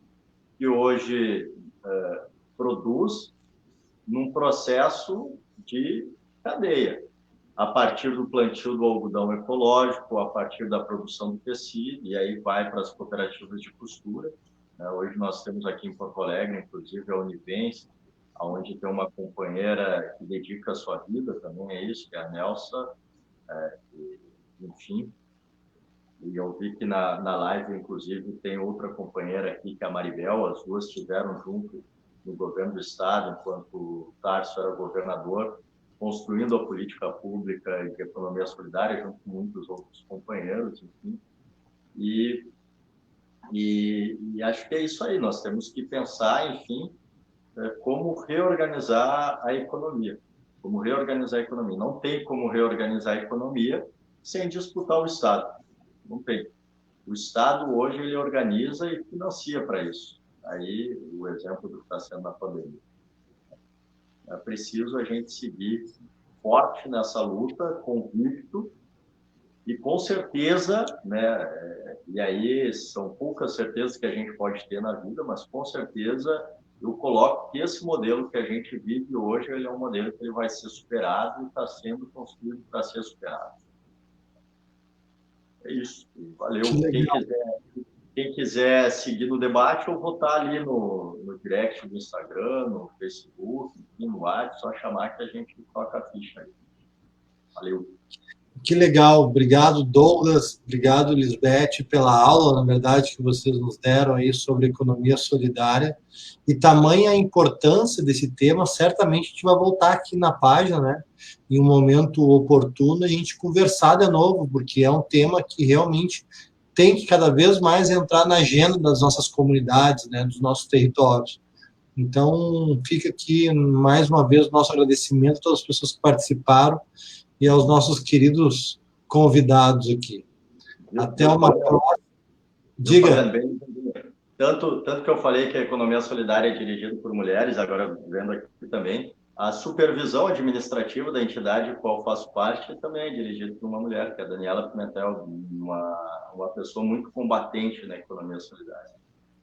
que hoje produz num processo de cadeia, a partir do plantio do algodão ecológico, a partir da produção do tecido, e aí vai para as cooperativas de costura. Hoje nós temos aqui em Porto Alegre, inclusive, a Univense, onde tem uma companheira que dedica a sua vida também a isso, que é a Nelsa, enfim. E eu vi que na live, inclusive, tem outra companheira aqui, que é a Maribel, as duas estiveram junto no governo do Estado, enquanto o Tarso era governador, construindo a política pública de economia solidária, junto com muitos outros companheiros, enfim. E acho que é isso aí, nós temos que pensar, enfim, como reorganizar a economia. Como reorganizar a economia. Não tem como reorganizar a economia sem disputar o Estado. Não tem. O Estado hoje ele organiza e financia para isso. Aí o exemplo do que está sendo na pandemia. É preciso a gente seguir forte nessa luta, convicto, E com certeza, né, e aí são poucas certezas que a gente pode ter na vida, mas com certeza eu coloco que esse modelo que a gente vive hoje, ele é um modelo que ele vai ser superado e está sendo construído para ser superado. É isso. Valeu. Quem quiser seguir no debate, eu vou estar ali no direct do Instagram, no Facebook, no WhatsApp, só chamar que a gente toca a ficha aí. Valeu. Que legal, obrigado Douglas, obrigado Lisbeth pela aula, na verdade, que vocês nos deram aí sobre economia solidária e tamanha a importância desse tema, certamente a gente vai voltar aqui na página, né, em um momento oportuno, a gente conversar de novo, porque é um tema que realmente tem que cada vez mais entrar na agenda das nossas comunidades, né, dos nossos territórios. Então, fica aqui mais uma vez o nosso agradecimento a todas as pessoas que participaram e aos nossos queridos convidados aqui. Até uma próxima. Diga. Tanto que eu falei que a economia solidária é dirigida por mulheres, agora vendo aqui também, a supervisão administrativa da entidade a qual faço parte também é dirigida por uma mulher, que é a Daniela Pimentel, uma pessoa muito combatente na economia solidária.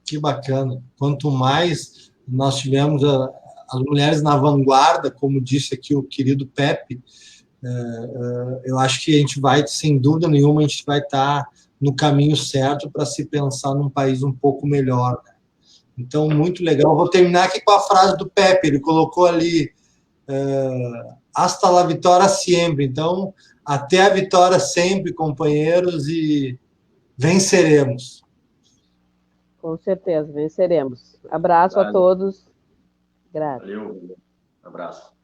Que bacana. Quanto mais nós tivemos as mulheres na vanguarda, como disse aqui o querido Pepe, eu acho que a gente vai, sem dúvida nenhuma, a gente vai estar no caminho certo para se pensar num país um pouco melhor, né? Então, muito legal. Eu vou terminar aqui com a frase do Pepe, ele colocou ali, hasta la vitória sempre. Então, até a vitória sempre, companheiros, e venceremos. Com certeza, venceremos. Abraço a todos. Graças. Valeu, abraço.